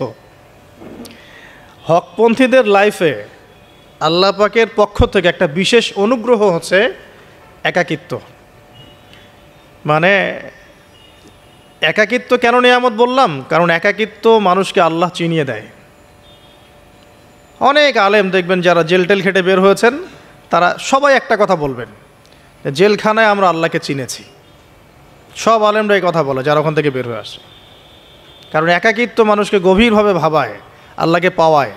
হকপন্থীদের লাইফে আল্লাহ পাকের পক্ষ থেকে একটা বিশেষ অনুগ্রহ হচ্ছে একাকিত্ব। মানে একাকিত্ব কেন নিয়ামত বললাম? কারণ একাকিত্ব মানুষকে আল্লাহ চিনিয়ে দেয়। অনেক আলেম দেখবেন যারা জেল টেল খেটে বের হয়েছেন, তারা সবাই একটা কথা বলবেন, জেলখানায় আমরা আল্লাহকে চিনেছি। সব আলেমরা এই কথা বলে যারা ওখান থেকে বের হয়ে আসে। কারণ একাকিত্ব মানুষকে গভীরভাবে ভাবায়, আল্লাহকে পাওয়ায়,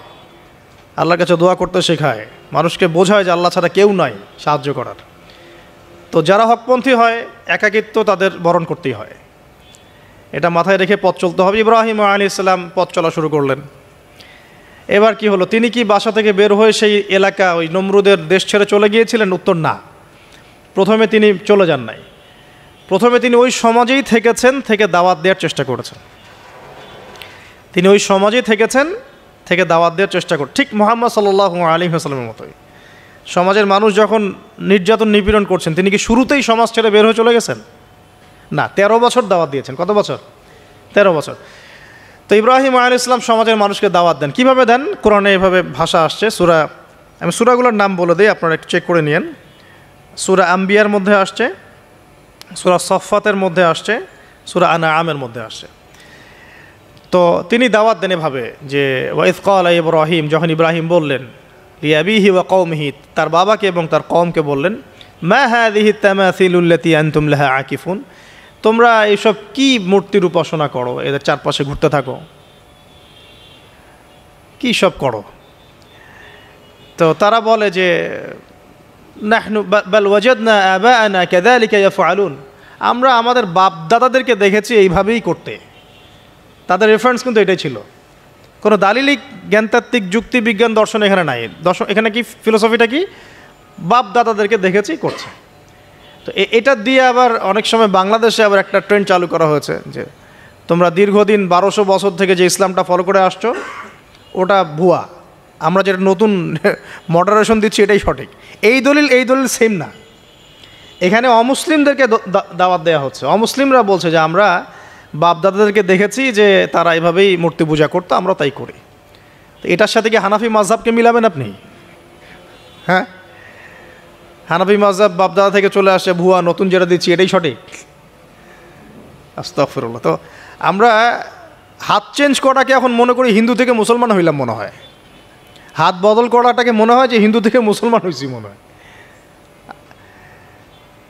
আল্লাহর কাছে দোয়া করতে শেখায়, মানুষকে বোঝায় যে আল্লাহ ছাড়া কেউ নাই সাহায্য করার। তো যারা হকপন্থী হয় একাকিত্ব তাদের বরণ করতেই হয়, এটা মাথায় রেখে পথ চলতে হবে। ইব্রাহিম আলাইহিস সালাম পথ চলা শুরু করলেন। এবার কি হলো, তিনি কি বাসা থেকে বের হয়ে সেই এলাকা ওই নমরুদের দেশ ছেড়ে চলে গিয়েছিলেন? উত্তর না, প্রথমে তিনি চলে যান নাই। প্রথমে তিনি ওই সমাজেই থেকেছেন, থেকে দাওয়াত দেওয়ার চেষ্টা করেছেন। তিনি ওই সমাজেই থেকেছেন, থেকে দাওয়াত দেওয়ার চেষ্টা করেন, ঠিক মুহাম্মদ সাল্লাল্লাহু আলাইহি ওয়াসাল্লামের মতোই। সমাজের মানুষ যখন নির্যাতন নিপীড়ন করছেন, তিনি কি শুরুতেই সমাজ ছেড়ে বের হয়ে চলে গেছেন? না, 13 বছর দাওয়াত দিয়েছেন। কত বছর? 13 বছর। তো ইব্রাহিম আলাইহিস সালাম সমাজের মানুষকে দাওয়াত দেন। কিভাবে দেন? কোরআনে এভাবে ভাষা আসছে। আমি সূরাগুলোর নাম বলে দিই, আপনারা একটু চেক করে নিয়েন। সূরা আম্বিয়ার মধ্যে আসছে, সূরা সফফাতের মধ্যে আসছে, সূরা আনআমের মধ্যে আসছে। তো তিনি দাওয়াত দেন এভাবে যে ওয়াইজ ক্বালা ইব্রাহিম, যখন ইব্রাহিম বললেন লিআবিহি ওয়া কওমিহি, তার বাবাকে এবং তার কওমকে বললেন, মা হাযিহি তামাসিলুল্লাতী আনতুম লাহা আকিফুন, তোমরা এইসব কি মূর্তির উপাসনা করো, এদের চারপাশে ঘুরতে থাকো, কি সব করো? তো তারা বলে যে নাহনু বাল ওয়াজাদনা আবাআনা কাযালিকা ইয়াফআলুন, আমরা আমাদের বাপ দাদাদেরকে দেখেছি এইভাবেই করতে। তাদের রেফারেন্স কিন্তু এটাই ছিল কোনো দালিলিক জ্ঞানতাত্ত্বিক যুক্তি বিজ্ঞান দর্শন এখানে নাই। দর্শন এখানে কি ফিলোসফিটা কি, বাপ দাদাদেরকে দেখেছি করছে। তো এটা দিয়ে আবার অনেক সময় বাংলাদেশে আবার একটা ট্রেন্ড চালু করা হয়েছে যে তোমরা দীর্ঘদিন 1200 বছর থেকে যে ইসলামটা ফলো করে আসছো ওটা ভুয়া, আমরা যেটা নতুন মডারেশন দিচ্ছি এটাই সঠিক। এই দলিল সেম না। এখানে অমুসলিমদেরকে দাওয়াত দেওয়া হচ্ছে। অমুসলিমরা বলছে যে আমরা বাপদাদাদেরকে দেখেছি যে তারা এভাবেই মূর্তি পূজা করতো, আমরা তাই করি। তো এটার সাথে কি হানাফি মাযহাবকে মিলাবেন আপনি? হ্যাঁ, হানাফি মাযহাব বাপদাদা থেকে চলে আসে, ভুয়া নতুন যেটা দিচ্ছি এটাই সঠিক। আস্তাগফিরুল্লাহ। তো আমরা হাত চেঞ্জ করাটাকে এখন মনে করি হিন্দু থেকে মুসলমান হইলাম মনে হয়, হাত বদল করাটাকে মনে হয় যে হিন্দু থেকে মুসলমান হয়েছি মনে হয়।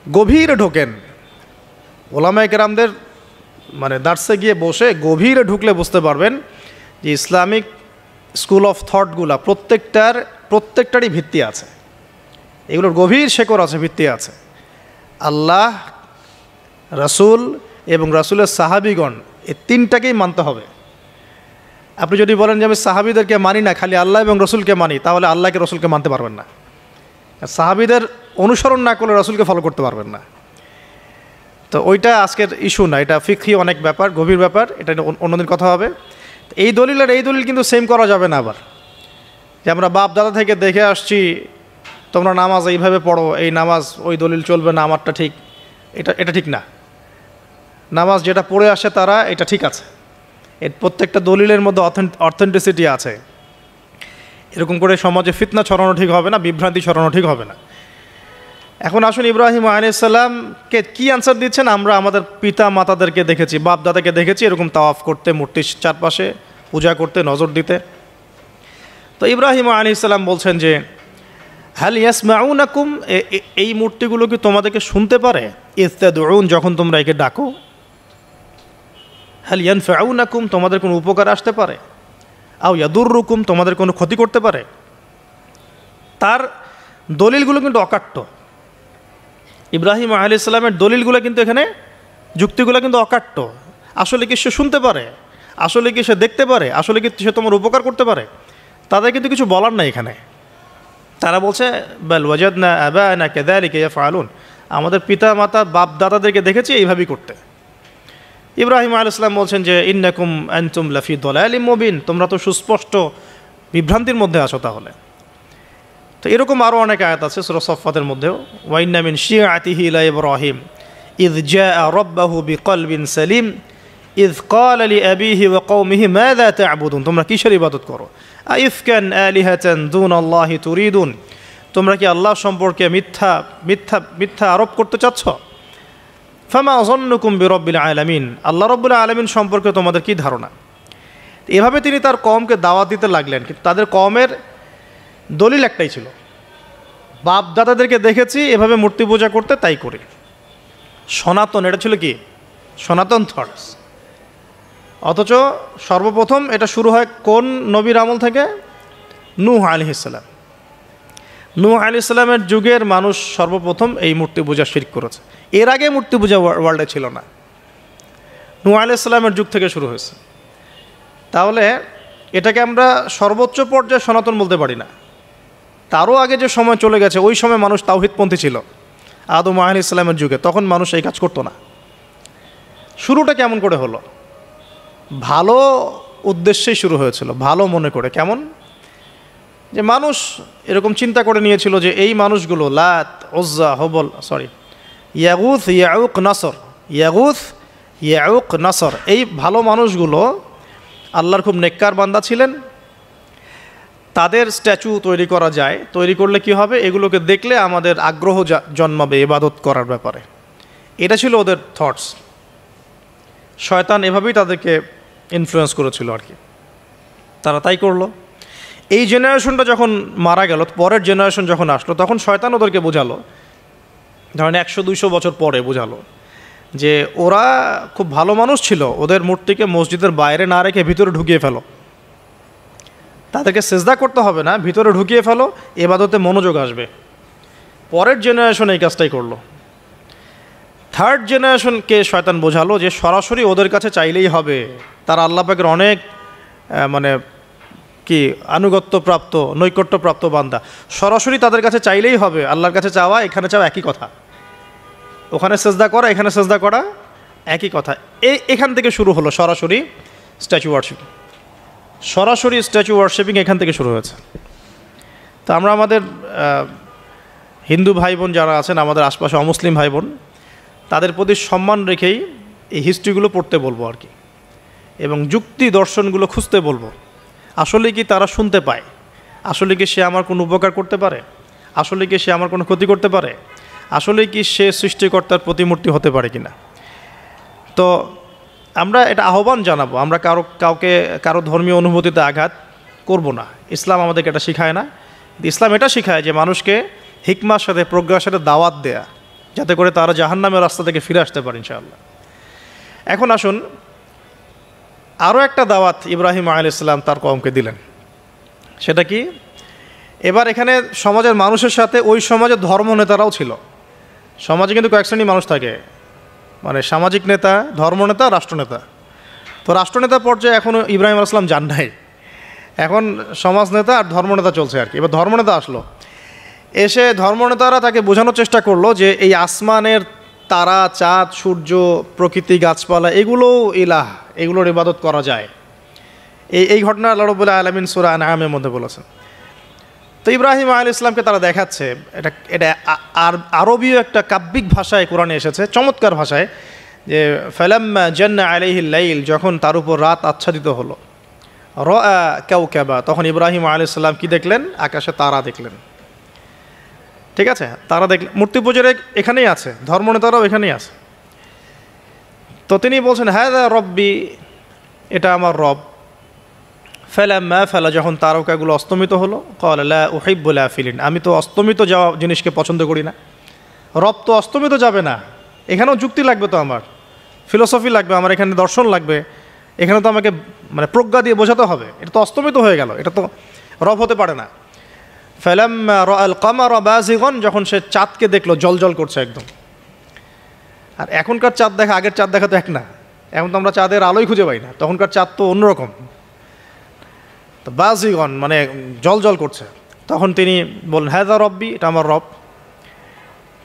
গভীরে ঢোকেন, ওলামায়ে কেরামদের মানে দার্সে গিয়ে বসে গভীরে ঢুকলে বুঝতে পারবেন যে ইসলামিক স্কুল অফ থটগুলা প্রত্যেকটারই ভিত্তি আছে, এগুলোর গভীর শেকড় আছে, ভিত্তি আছে। আল্লাহ, রাসূল এবং রাসূলের সাহাবীগণ, এই তিনটাকেই মানতে হবে। আপনি যদি বলেন যে আমি সাহাবীদেরকে মানি না, খালি আল্লাহ এবং রসুলকে মানি, তাহলে আল্লাহকে রসুলকে মানতে পারবেন না। সাহাবীদের অনুসরণ না করলে রসুলকে ফলো করতে পারবেন না। তো ওইটা আজকের ইস্যু না, এটা ফিকহি অনেক ব্যাপার, গভীর ব্যাপার, এটা অন্যদিন কথা হবে। এই দলিল আর এই দলিল কিন্তু সেম করা যাবে না। আবার যে আমরা বাপ দাদা থেকে দেখে আসছি তোমরা নামাজ এইভাবে পড়ো, এই নামাজ ওই দলিল চলবে না, আমারটা ঠিক, এটা ঠিক না। নামাজ যেটা পড়ে আসে তারা এটা ঠিক আছে, এর প্রত্যেকটা দলিলের মধ্যে অথেন্টিসিটি আছে। এরকম করে সমাজে ফিতনা ছড়ানো ঠিক হবে না, বিভ্রান্তি ছড়ানো ঠিক হবে না। এখন আসুন ইব্রাহিম আলাইহিস সালামকে কি আনসার দিচ্ছেন? আমরা আমাদের পিতা মাতাদেরকে দেখেছি, বাপ দাদাকে দেখেছি এরকম তাওয়াফ করতে, মূর্তির চারপাশে পূজা করতে, নজর দিতে। তো ইব্রাহিম আলাইহিস সালাম বলছেন যে হাল ইয়াসমাউনাকুম, এই মূর্তিগুলো কি তোমাদেরকে শুনতে পারে? ইস্তাদউন, যখন তোমরা একে ডাকো। হাল ইয়ানফাউনাকুম, তোমাদের কোনো উপকার আসতে পারে? আও ইয়াদুররুকুম, তোমাদের কোনো ক্ষতি করতে পারে? তার দলিলগুলো কিন্তু অকাট্য। ইব্রাহিম আলাইহিস সালামের দলিলগুলো কিন্তু এখানে, যুক্তিগুলো কিন্তু অকাট্য। আসলে কি সে শুনতে পারে? আসলে কি সে দেখতে পারে? আসলে কি সে তোমার উপকার করতে পারে? তাদের কিন্তু কিছু বলার নাই এখানে। তারা বলছে বাল ওয়াজাদনা আবানা কাযালিকা ইয়াফআলুন, আমাদের পিতা মাতা বাপ দাদাদেরকে দেখেছি এইভাবেই করতে। ইব্রাহিম আলাইহিস সালাম বলছেন যে ইন্নাকুম আনতুম লাফি দালালিম মুবিন, তোমরা তো সুস্পষ্ট বিভ্রান্তির মধ্যে আছো তাহলে। তো এরকম আরও অনেক আয়াত আছে সূরা সাফফাতের মধ্যেও, ওয়া ইন্না মিন শিআতিহি লা ইব্রাহিম ইয জাআ রাব্বাহু বিকলবিন সালিম ইয ক্বালা লিআবিহি ওয়া কওমিহি মাযা তা'বুদুন, তোমরা কিসের ইবাদত করো? আইফকান আলিহাতান দুনাল্লাহি তুরিদুন, তোমরা কি আল্লাহ সম্পর্কে মিথ্যা মিথ্যা মিথ্যা আরোপ করতে চাচ্ছ? ফামা যন্নুকুম বিরব্বিল আলামিন, আল্লাহ রাব্বুল আলামিন সম্পর্কে তোমাদের কি ধারণা? এভাবে তিনি তার কওমকে দাওয়াত দিতে লাগলেন, কিন্তু তাদের কওমের দলিল একটাই ছিল, বাপ দাদাদেরকে দেখেছি এভাবে মূর্তি পূজা করতে, তাই করি। সনাতন, এটা ছিল কি সনাতন থটস। অথচ সর্বপ্রথম এটা শুরু হয় কোন নবীর আমল থেকে? নূহ আলাইহিস সালাম। নূহ আলাইহিস সালামের যুগের মানুষ সর্বপ্রথম এই মূর্তি পূজা শিরক করেছে। এর আগে মূর্তি পূজা ওয়ার্ল্ডে ছিল না, নূহ আলাইহিস সালামের যুগ থেকে শুরু হয়েছে। তাহলে এটাকে আমরা সর্বোচ্চ পর্যায়ে সনাতন বলতে পারি না। তারও আগে যে সময় চলে গেছে, ওই সময় মানুষ তাওহীদপন্থী ছিল, আদম আলাইহিস সালামের যুগে, তখন মানুষ এই কাজ করতো না। শুরুটা কেমন করে হলো? ভালো উদ্দেশ্যেই শুরু হয়েছিল, ভালো মনে করে। কেমন? যে মানুষ এরকম চিন্তা করে নিয়েছিল যে এই মানুষগুলো লাত, উজ্জা, হবল, ইয়াগুথ, ইয়াউক, নাসর, ইয়াগুথ, ইয়াউক, নাসর, এই ভালো মানুষগুলো আল্লাহর খুব নেককার বান্দা ছিলেন। তাদের স্ট্যাচু তৈরি করা যায়, তৈরি করলে কি হবে? এগুলোকে দেখলে আমাদের আগ্রহ জন্মাবে ইবাদত করার ব্যাপারে। এটা ছিল ওদের থটস। শয়তান এভাবেই তাদেরকে ইনফ্লুয়েন্স করেছিল আর কি, তারা তাই করলো। এই জেনারেশনটা যখন মারা গেল, পরের জেনারেশন যখন আসলো, তখন শয়তান ওদেরকে বোঝালো, ধরেন 100-200 বছর পরে বোঝালো যে ওরা খুব ভালো মানুষ ছিল, ওদের মূর্তিকে মসজিদের বাইরে না রেখে ভিতরে ঢুকিয়ে ফেলো, তাদেরকে সেজদা করতে হবে না, ভিতরে ঢুকিয়ে ফেলো, ইবাদতে মনোযোগ আসবে। পরের জেনারেশন এই কাজটাই করলো। থার্ড জেনারেশনকে শয়তান বোঝালো যে সরাসরি ওদের কাছে চাইলেই হবে, তারা আল্লাহ পাকের অনেক কি আনুগত্যপ্রাপ্ত নৈকট্যপ্রাপ্ত বান্দা, সরাসরি তাদের কাছে চাইলেই হবে। আল্লাহর কাছে চাওয়া এখানে চাওয়া একই কথা, ওখানে সেজদা করা এখানে সেজদা করা একই কথা। এখান থেকে শুরু হলো সরাসরি স্ট্যাচু ওয়ার্শিপিং, সরাসরি স্ট্যাচু ওয়ার্শিপিং এখান থেকে শুরু হয়েছে। তো আমরা আমাদের হিন্দু ভাই বোন যারা আছেন, আমাদের আশপাশে অমুসলিম ভাই বোন, তাদের প্রতি সম্মান রেখেই এই হিস্ট্রিগুলো পড়তে বলবো আর কি, এবং যুক্তি দর্শনগুলো খুঁজতে বলবো। আসলে কি তারা শুনতে পায়? আসলে কি সে আমার কোনো উপকার করতে পারে? আসলে কি সে আমার কোনো ক্ষতি করতে পারে? আসলে কি সে সৃষ্টিকর্তার প্রতিমূর্তি হতে পারে কিনা? তো আমরা এটা আহ্বান জানাবো, আমরা কারো ধর্মীয় অনুভূতিতে আঘাত করব না। ইসলাম আমাদেরকে এটা শেখায় না। ইসলাম এটা শেখায় যে মানুষকে হিকমার সাথে প্রজ্ঞার সাথে দাওয়াত দেয়া, যাতে করে তারা জাহান্নামের রাস্তা থেকে ফিরে আসতে পারে ইনশাআল্লাহ। এখন আসুন, আরও একটা দাওয়াত ইব্রাহিম আলাইহিস সালাম তার কওমকে দিলেন। সেটা কি? এবার এখানে সমাজের মানুষের সাথে ওই সমাজের ধর্মনেতারাও ছিল। সমাজে কিন্তু কয়েক শ্রেণীর মানুষ থাকে, মানে সামাজিক নেতা, ধর্মনেতা, রাষ্ট্রনেতা। তো রাষ্ট্রনেতা পর্যায়ে এখনও ইব্রাহিম আলাইহিস সালাম যান নাই, এখন সমাজ নেতা আর ধর্মনেতা চলছে আর কি। এবার ধর্মনেতা আসলো, এসে ধর্মনেতারা তাকে বোঝানোর চেষ্টা করলো যে এই আসমানের তারা, চাঁদ, সূর্য, প্রকৃতি, গাছপালা এগুলোও ইলাহ, এগুলোর ইবাদত করা যায়। এই ঘটনা আল্লাহ রাব্বুল আলামিন সূরা আনআমের মধ্যে বলেছেন। তো ইব্রাহিম আলাইহিস সালামকে তারা দেখাচ্ছে, এটা আরবীয় একটা কাব্যিক ভাষায় কোরআনে এসেছে, চমৎকার ভাষায়, যে ফালাম্মা জান্না আলাইহিল লাইল, যখন তার উপর রাত আচ্ছাদিত হলো, রাআ কাওকাবা, তখন ইব্রাহিম আলাইহিস সালাম কি দেখলেন? আকাশে তারা দেখলেন। ঠিক আছে, তারা দেখলেন। মূর্তি পূজার এখানেই আছে, ধর্মনেতারাও এখানেই আছে। তো তিনি বলছেন হাযা রব্বি, এটা আমার রব। ফালাম্মা ফালা, যখন তারকাগুলো অস্তমিত হলো, ক্বালা লা উহিব্বুল আফিলিন, আমি তো অস্তমিত যাওয়া জিনিসকে পছন্দ করি না। রব তো অস্তমিত যাবে না, এখানেও যুক্তি লাগবে, তো আমার ফিলোসফি লাগবে, আমার এখানে দর্শন লাগবে, এখানে তো আমাকে মানে প্রজ্ঞা দিয়ে বোঝাতে হবে। এটা তো অস্তমিত হয়ে গেল, এটা তো রব হতে পারে না। ফালাম্মা রাআল কামারা বাযিগান, যখন সে চাঁদকে দেখলো জলজল করছে একদম। আর এখনকার চাঁদ দেখা আগের চাঁদ দেখা তো এক না, এখন তো আমরা চাঁদের আলোই খুঁজে পাই না, তখনকার চাঁদ তো অন্যরকম। তো বাযিগান মানে জলজল করছে। তখন তিনি বললেন হাযা রব্বি, এটা আমার রব।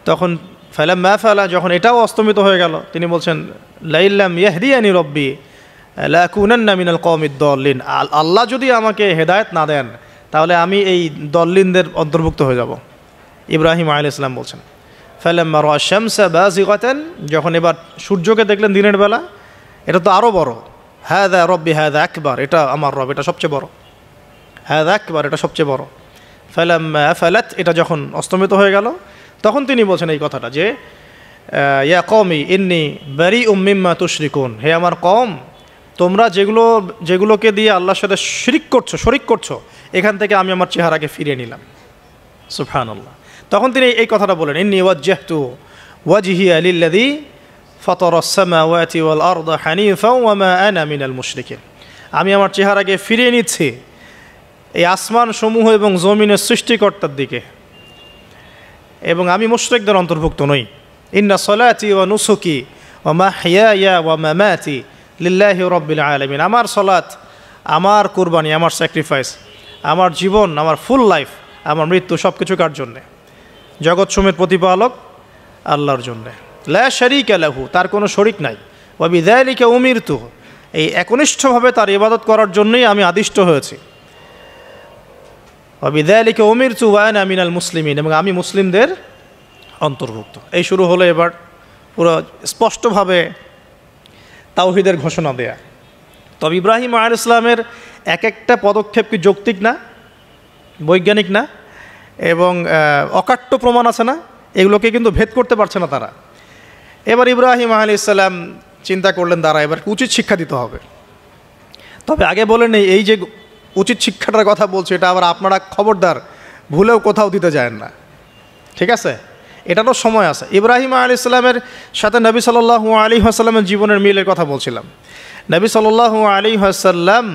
তখন ফালাম্মা ফালা, যখন এটাও অস্তমিত হয়ে গেল, তিনি বলছেন লাইল্লাম ইয়াহদিয়ানি রব্বি লাকুনান্না মিনাল কওমিদ দাল্লিন, আল্লাহ যদি আমাকে হেদায়েত না দেন তাহলে আমি এই দল্লিনদের অন্তর্ভুক্ত হয়ে যাব। ইব্রাহিম আলাইহিস সালাম বলছেন ফালাম্মা রাআ শামসা বাযিগাতান, যখন এবার সূর্যকে দেখলেন দিনের বেলা, এটা তো আরও বড়। হাযা রব্বি হাযা আকবার, এটা আমার রব, এটা সবচেয়ে বড়। হাযা আকবার, এটা সবচেয়ে বড়। ফালাম্মা আফালাত, এটা যখন অস্তমিত হয়ে গেল, তখন তিনি বলছেন এই কথাটা যে ইয়া কওমি ইন্নী বারিউম মিম্মা তুশরিকুন, হে আমার কওম, তোমরা যেগুলোকে দিয়ে আল্লাহর সাথে শরিক করছো, এখান থেকে আমি আমার চেহারাকে ফিরিয়ে নিলাম। সুবহানাল্লাহ। তখন তিনি এই কথাটা বলেন ইন্নী ওয়াজ্জাহতু ওয়াজহিয়া লিল্লাযী ফাতারাস সামাওয়াতি ওয়াল আরদা হানিফা ওয়া মা আনা মিনাল মুশরিকিন, আমি আমার চেহারাকে ফিরিয়ে নিচ্ছি এই আসমান সমূহ এবং জমিনের সৃষ্টিকর্তার দিকে, এবং আমি মুশরিকদের অন্তর্ভুক্ত নই। ইন্না সলাতি ওয়া নুসুকি ওয়া মাহইয়ায়া ওয়া মামাতি লিল্লাহি রাব্বিল আলামিন, আমার সলাত, আমার কুরবানি, আমার স্যাক্রিফাইস, আমার জীবন, আমার ফুল লাইফ, আমার মৃত্যু সব কিছু কার জন্যে? জগৎ সমূহের প্রতিপালক আল্লাহর জন্যে। লা শারীকা লাহু, তার কোনো শরিক নাই। ওয়া বিযালিকা উমিরতু, এই একনিষ্ঠভাবে তার ইবাদত করার জন্যই আমি আদিষ্ট হয়েছি। ওয়া বিযালিকা উমিরতু ওয়া আনা মিনাল মুসলিমিন, এবং আমি মুসলিমদের অন্তর্ভুক্ত। এই শুরু হলো এবার পুরো স্পষ্টভাবে তাওহীদের ঘোষণা দেয়া। তবে ইব্রাহিম আলাইহিস সালামের এক একটা পদক্ষেপ কি যৌক্তিক না, বৈজ্ঞানিক না, এবং অকাট্য প্রমাণ আছে না, এগুলোকে কিন্তু ভেদ করতে পারছে না তারা। এবার ইব্রাহিম আলাইহিস সালাম চিন্তা করলেন তারা এবার উচিত শিক্ষা দিতে হবে। তবে আগে বলে নেই, এই যে উচিত শিক্ষাটার কথা বলছে, এটা আবার আপনারা খবরদার ভুলেও কোথাও দিতে যায় না, ঠিক আছে? এটারও সময় আছে। ইব্রাহিম আলাইহিস সালামের সাথে নবী সাল্লাল্লাহু আলাইহি ওয়াসাল্লামের জীবনের মিলের কথা বলছিলাম। নবী সাল্লাল্লাহু আলাইহি ওয়াসাল্লাম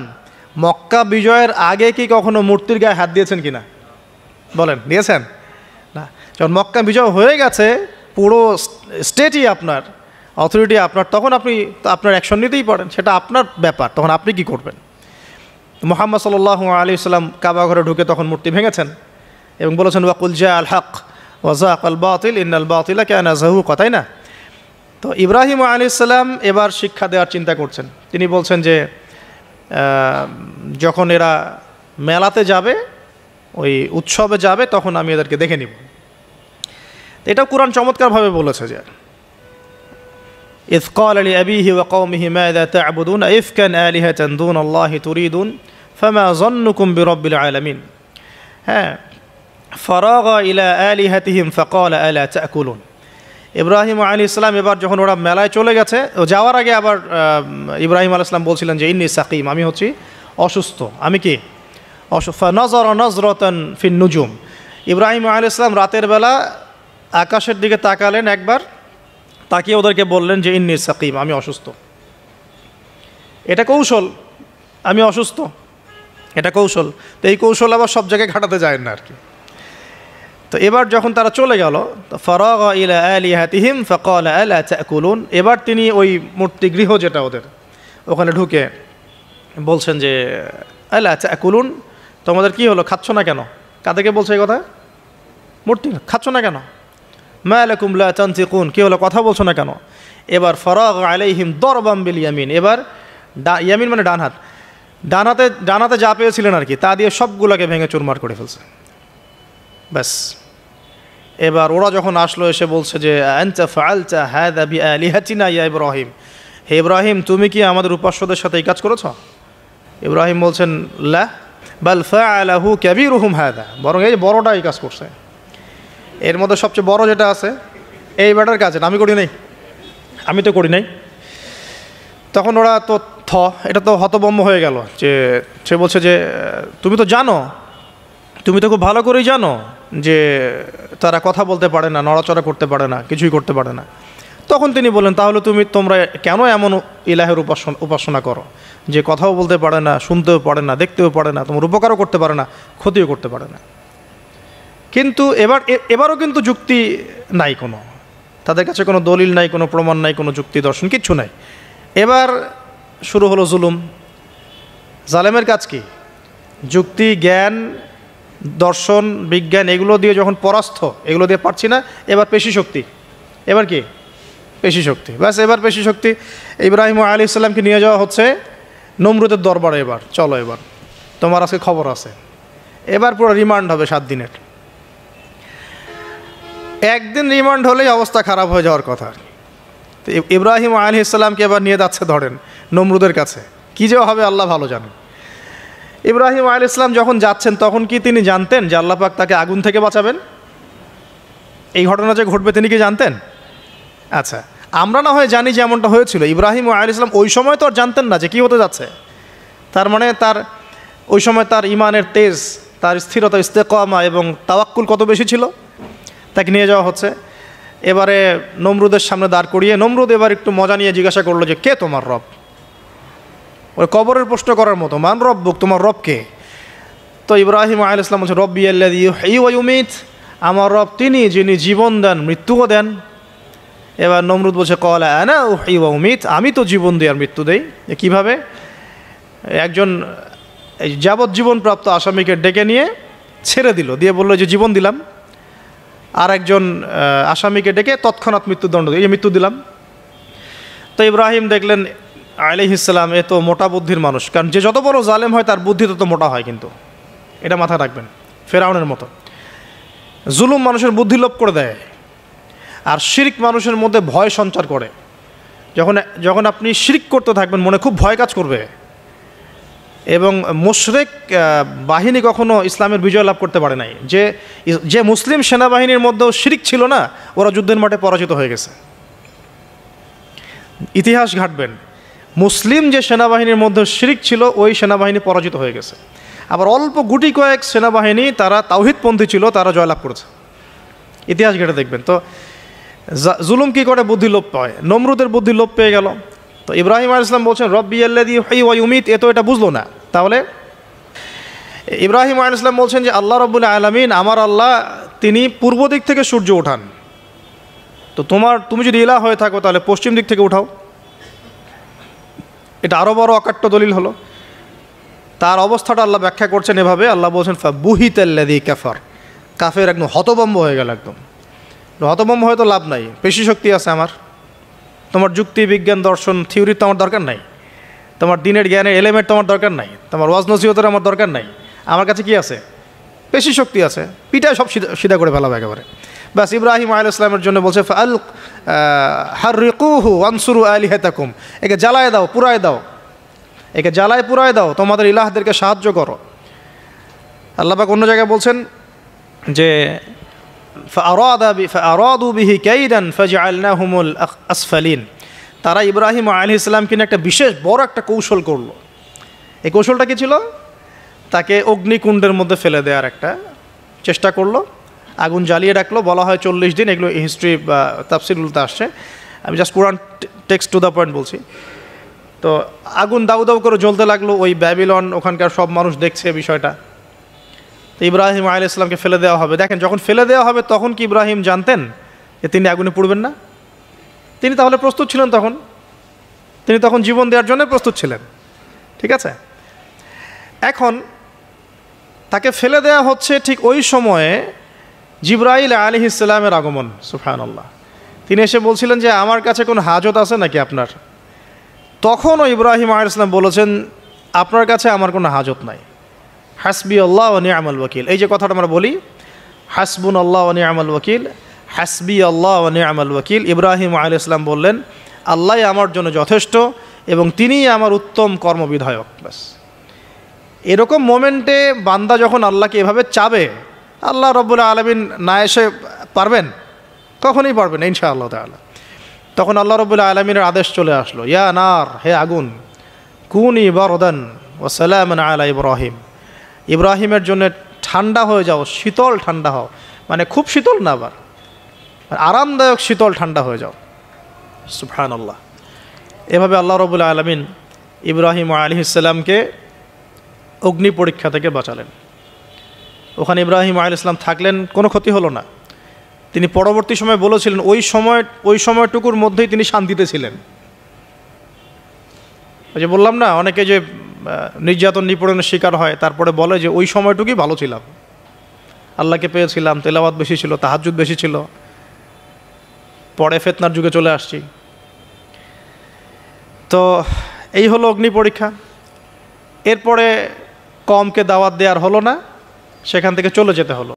মক্কা বিজয়ের আগে কি কখনো মূর্তির গায়ে হাত দিয়েছেন কিনা বলেন? দিয়েছেন না। যখন মক্কা বিজয় হয়ে গেছে, পুরো স্টেটই আপনার, অথরিটি আপনার, তখন আপনি আপনার অ্যাকশন নিতেই পারেন, সেটা আপনার ব্যাপার, তখন আপনি কি করবেন। মুহাম্মদ সাল্লাল্লাহু আলাইহি সাল্লাম কাবা ঘরে ঢুকে তখন মূর্তি ভেঙেছেন এবং বলেছেন ওয়াকুল জা আল হক ওয়াজাক আল বাতিল ইন্নাল বাতিলা কানা যাহুকা, তাই না? তো ইব্রাহিম আলাইহিস সালাম এবার শিক্ষা দেওয়ার চিন্তা করছেন। তিনি বলছেন যে যখন এরা মেলাতে যাবে, ওই উৎসবে যাবে, তখন আমি এদেরকে দেখে নিব। এটাও কোরআন চমৎকারভাবে বলেছে যে إذ قال لأبيه وقومه ماذا تعبدون أئفكا آلهة دون الله تريدون فما ظنكم برب العالمين হ্যাঁ فراغ إلى آلهتهم فقال ألا تأكلون। ইব্রাহিম আলাইহিস সালাম এবার যখন ওরা মেলায় চলে গেছে, যাওয়ার আগে আবার ইব্রাহিম আলাইহিস সালাম বলছিলেন যে ইন্নী সাকিম, আমি হচ্ছি অসুস্থ। আমি কি অসুস্থ? নজর নজরতান ফিন নুজুম। ইব্রাহিম আলাইহিস সালাম রাতের বেলা আকাশের দিকে তাকালেন একবার, তাকিয়ে ওদেরকে বললেন যে ইন্নী সাকিম, আমি অসুস্থ। এটা কৌশল, আমি অসুস্থ, এটা কৌশল। তো এই কৌশল আবার সব জায়গায় খাটাতে যায় না আর কি। তো এবার যখন তারা চলে গেল, ফারাগা ইলা আলিহাতিহিম ফাকালা আলা তাকুলুন, এবার তিনি ওই মূর্তিগৃহ যেটা ওদের, ওখানে ঢুকে বলছেন যে আলা তাকুলুন, তোমাদের কি হলো, খাচ্ছ না কেন? কাদেরকে বলছে এই কথা? মূর্তি, খাচ্ছ না কেন? মা লাকুম লা তানতিকুন, কি হলো, কথা বলছো না কেন? এবার ফারাগা আলাইহিম দরবাম বিল ইয়ামিন, এবার ইয়ামিন মানে ডান হাত, ডানাতে যা পেয়েছিলেন আর কি, তা দিয়ে সবগুলোকে ভেঙে চুরমার করে ফেলছে। ব্যাস, এবার ওরা যখন আসলো এসে বলছে যে আনতা ফাআলতা হাযা বিআলিহাতিনা ইয়া ইব্রাহিম, হে ইব্রাহিম তুমি কি আমাদের উপাস্যদের সাথে এই কাজ করেছো? ইব্রাহিম বলছেন লা বাল ফাআলাহু কাবীরুহুম হাযা, বরং এই বড়টা এই কাজ করছে। এর মধ্যে সবচেয়ে বড় যেটা আছে এই ব্যাটার কাজ, আমি করি নাই, আমি তো করি নাই। তখন ওরা তো এটা তো হতভম্ব হয়ে গেল, যে সে বলছে যে তুমি তো জানো, তুমি তো খুব ভালো করেই জানো যে তারা কথা বলতে পারে না, নড়াচড়া করতে পারে না, কিছুই করতে পারে না। তখন তিনি বললেন তাহলে তোমরা কেন এমন ইলাহের উপাসনা করো যে কথাও বলতে পারে না, শুনতেও পারে না, দেখতেও পারে না, তোমার উপকারও করতে পারে না, ক্ষতিও করতে পারে না। কিন্তু এবারও কিন্তু যুক্তি নাই, কোনো তাদের কাছে কোনো দলিল নাই, কোনো প্রমাণ নাই, কোনো যুক্তি দর্শন কিচ্ছু নাই। এবার শুরু হলো জুলুম। জালেমের কাজ কি? যুক্তি, জ্ঞান, দর্শন, বিজ্ঞান এগুলো দিয়ে যখন পরাস্ত, এগুলো দিয়ে পারছি না, এবার পেশি শক্তি। এবার কি? পেশি শক্তি। ব্যাস, এবার পেশি শক্তি। ইব্রাহিম আলাইহিস সালামকে নিয়ে যাওয়া হচ্ছে নমরুদের দরবারে। এবার চলো, এবার তোমার আজকে খবর আছে। এবার পুরো রিমান্ড হবে 7 দিনের। একদিন রিমান্ড হলেই অবস্থা খারাপ হয়ে যাওয়ার কথা। তো ইব্রাহিম আলাইহিস সালামকে এবার নিয়ে যাচ্ছে ধরেন নমরুদের কাছে। কী যে হবে আল্লাহ ভালো জানেন। ইব্রাহিম আলাইহিস সালাম যখন যাচ্ছেন তখন কি তিনি জানতেন যে আল্লাহ পাক তাকে আগুন থেকে বাঁচাবেন? এই ঘটনা যে ঘটবে তিনি কি জানতেন? আচ্ছা, আমরা না হয় জানি যে এমনটা হয়েছিল। ইব্রাহিম আলাইহিস সালাম ওই সময় তো আর জানতেন না যে কী হতে যাচ্ছে। তার মানে তার ওই সময় তার ইমানের তেজ, তার স্থিরতা, ইস্তেকামা এবং তাওয়াক্কুল কত বেশি ছিল। তাকে নিয়ে যাওয়া হচ্ছে। এবারে নমরুদের সামনে দাঁড় করিয়ে নমরুদ এবার একটু মজা নিয়ে জিজ্ঞাসা করলো যে কে তোমার রব? ওই কবরের প্রশ্ন করার মতো, মান রব্বুক, তোমার রব কে? তো ইব্রাহিম আলাইহিস সালাম বলছে রব্বি আল্লাযী ইউহয়ী ওয়া ইউমীত, আমার রব তিনি যিনি জীবন দেন মৃত্যুও দেন। এবার নমরুদ বলছে ক্বালা আনা উহয়ী ওয়া উমীত, আমি তো জীবন দিই আর মৃত্যু দেই। কীভাবে? একজন যাবজ্জীবনপ্রাপ্ত আসামিকে ডেকে নিয়ে ছেড়ে দিল, দিয়ে বললো যে জীবন দিলাম। আর একজন আসামিকে ডেকে তৎক্ষণাৎ মৃত্যুদণ্ড দিয়ে মৃত্যু দিলাম। তো ইব্রাহিম দেখলেন আলাইহিস সালাম এ তো মোটা বুদ্ধির মানুষ, কারণ যে যত বড় জালেম হয় তার বুদ্ধি তত মোটা হয়, কিন্তু এটা মাথায় রাখবেন। ফেরাউনের মতো জুলুম মানুষের বুদ্ধি লোপ করে দেয়, আর শিরক মানুষের মধ্যে ভয় সঞ্চার করে। যখন আপনি শিরক করতে থাকবেন মনে খুব ভয় কাজ করবে। এবং মুশরিক বাহিনী কখনো ইসলামের বিজয় লাভ করতে পারে নাই। যে মুসলিম সেনাবাহিনীর মধ্যেও শিরক ছিল না, ওরা যুদ্ধের মাঠে পরাজিত হয়ে গেছে। ইতিহাস ঘাটবেন, মুসলিম যে সেনাবাহিনীর মধ্যে শিরক ছিল ওই সেনাবাহিনী পরাজিত হয়ে গেছে। আবার অল্প গুটি কয়েক সেনাবাহিনী তারা তাওহীদপন্থী ছিল, তারা জয়লাভ করেছে। ইতিহাস ঘেটে দেখবেন। তো জুলুম কী করে? বুদ্ধি লোপ পায়। নমরুদের বুদ্ধি লোপ পেয়ে গেল। তো ইব্রাহিম আলাইহিস সালাম বলছেন রব্বি আল্লাযী ইউহয়ী ওয়া ইউমীত, এ তো এটা বুঝলো না। তাহলে ইব্রাহিম আলাইহিস সালাম বলছেন যে আল্লাহ রাব্বুল আলামিন, আমার আল্লাহ তিনি পূর্ব দিক থেকে সূর্য ওঠান। তো তুমি যদি ইলাহ হয়ে থাকো তাহলে পশ্চিম দিক থেকে উঠাও। এটা আরও বড় অকাট্য দলিল হলো। তার অবস্থাটা আল্লাহ ব্যাখ্যা করছেন এভাবে, আল্লাহ বলছেন ফাবুহিতাল্লাযী কাফার, কাফের একদম হতভম্ব হয়ে গেল। একদম হতভম্ব হয়ে তো লাভ নাই, পেশি শক্তি আছে আমার, তোমার যুক্তি বিজ্ঞান দর্শন থিওরি তো আমার দরকার নাই, তোমার দিনের জ্ঞানের এলিমেন্ট তোমার দরকার নাই, তোমার ওয়াজ নসিহতের আমার দরকার নাই, আমার কাছে কি আছে? পেশি শক্তি আছে, পিঠায় সব সিধা করে ফেলাবে একেবারে। ব্যাস ইব্রাহিম আলাইহিস সালামের জন্য বলছে ফাল হাররিকুহু ওয়ানসুরু আলিহাতাকুম, একে জ্বালায় দাও, পুরায় দাও, একে জ্বালায় পুরায় দাও, তোমাদের ইলাহদেরকে সাহায্য করো। আল্লাহ পাক অন্য জায়গায় বলছেন যে ফাআরাদু বিহি কাইদান ফাজআলনাহুমুল আসফালিন, তারা ইব্রাহিম আলাইহিস সালামকে নিয়ে একটা বিশেষ বড় একটা কৌশল করলো। এই কৌশলটা কি ছিল? তাকে অগ্নিকুণ্ডের মধ্যে ফেলে দেওয়ার একটা চেষ্টা করলো, আগুন জ্বালিয়ে রাখলো, বলা হয় 40 দিন, এগুলো হিস্ট্রি বা তাফসিরুলতে আসছে, আমি just Quran text to the point বলছি। তো আগুন দাউ দাউ করে জ্বলতে লাগলো, ওই ব্যাবিলন ওখানকার সব মানুষ দেখছে বিষয়টা। তো ইব্রাহিম আলাইহিস সালামকে ফেলে দেওয়া হবে। দেখেন, যখন ফেলে দেওয়া হবে তখন কি ইব্রাহিম জানতেন যে তিনি আগুনে পুড়বেন না? তিনি তাহলে প্রস্তুত ছিলেন, তিনি তখন জীবন দেওয়ার জন্য প্রস্তুত ছিলেন। ঠিক আছে, এখন তাকে ফেলে দেওয়া হচ্ছে, ঠিক ওই সময়ে জিবরাইল আলাইহিস সালামের আগমন। সুবহানাল্লাহ। তিনি এসে বলছিলেন যে আমার কাছে কোনো হাজত আছে নাকি আপনার? তখনও ইব্রাহিম আলাইহিস সালাম বলেছেন আপনার কাছে আমার কোনো হাজত নাই। হাসবি আল্লাহ ওয়া নি'মাল ওয়াকিল, এই যে কথাটা আমরা বলি হাসবুন আল্লাহ ওয়া নি'মাল ওয়াকিল, হাসবি আল্লাহ ওয়া নি'মাল ওয়াকিল, ইব্রাহিম আলাইহিস সালাম বললেন আল্লাহই আমার জন্য যথেষ্ট এবং তিনিই আমার উত্তম কর্মবিধায়ক। ব্যাস, এরকম মোমেন্টে বান্দা যখন আল্লাহকে এভাবে চাবে, আল্লাহ রাব্বুল আলামিন না এসে পারবেন? কখনোই পারবেন না ইনশাআল্লাহ তাআলা। তখন আল্লাহ রাব্বুল আলামিনের আদেশ চলে আসলো, ইয়া নার, হে আগুন, কুনি বারদান ওয়া সালামান আলা ইব্রাহিম, ইব্রাহিমের জন্য ঠান্ডা হয়ে যাও, শীতল ঠান্ডা হও, মানে খুব শীতল না, আবার আরামদায়ক শীতল ঠান্ডা হয়ে যাও। সুবহানাল্লাহ। এভাবে আল্লাহ রাব্বুল আলামিন ইব্রাহিম আলাইহিস সালামকে অগ্নি পরীক্ষা থেকে বাঁচালেন। ওখানে ইব্রাহিম আলাইহিস সালাম থাকলেন, কোনো ক্ষতি হলো না। তিনি পরবর্তী সময় বলেছিলেন ওই সময়টুকুর মধ্যেই তিনি শান্তিতে ছিলেন। ওই যে বললাম না, অনেকে যে নির্যাতন নিপীড়নের শিকার হয় তারপরে বলে যে ওই সময়টুকুই ভালো ছিলাম, আল্লাহকে পেয়েছিলাম, তেলাওয়াত বেশি ছিল, তাহাজ্জুদ বেশি ছিল, পরে ফিতনার যুগে চলে আসছি। তো এই হলো অগ্নি পরীক্ষা। এরপরে কমকে দাওয়াত দেওয়ার হলো না, সেখান থেকে চলে যেতে হলো।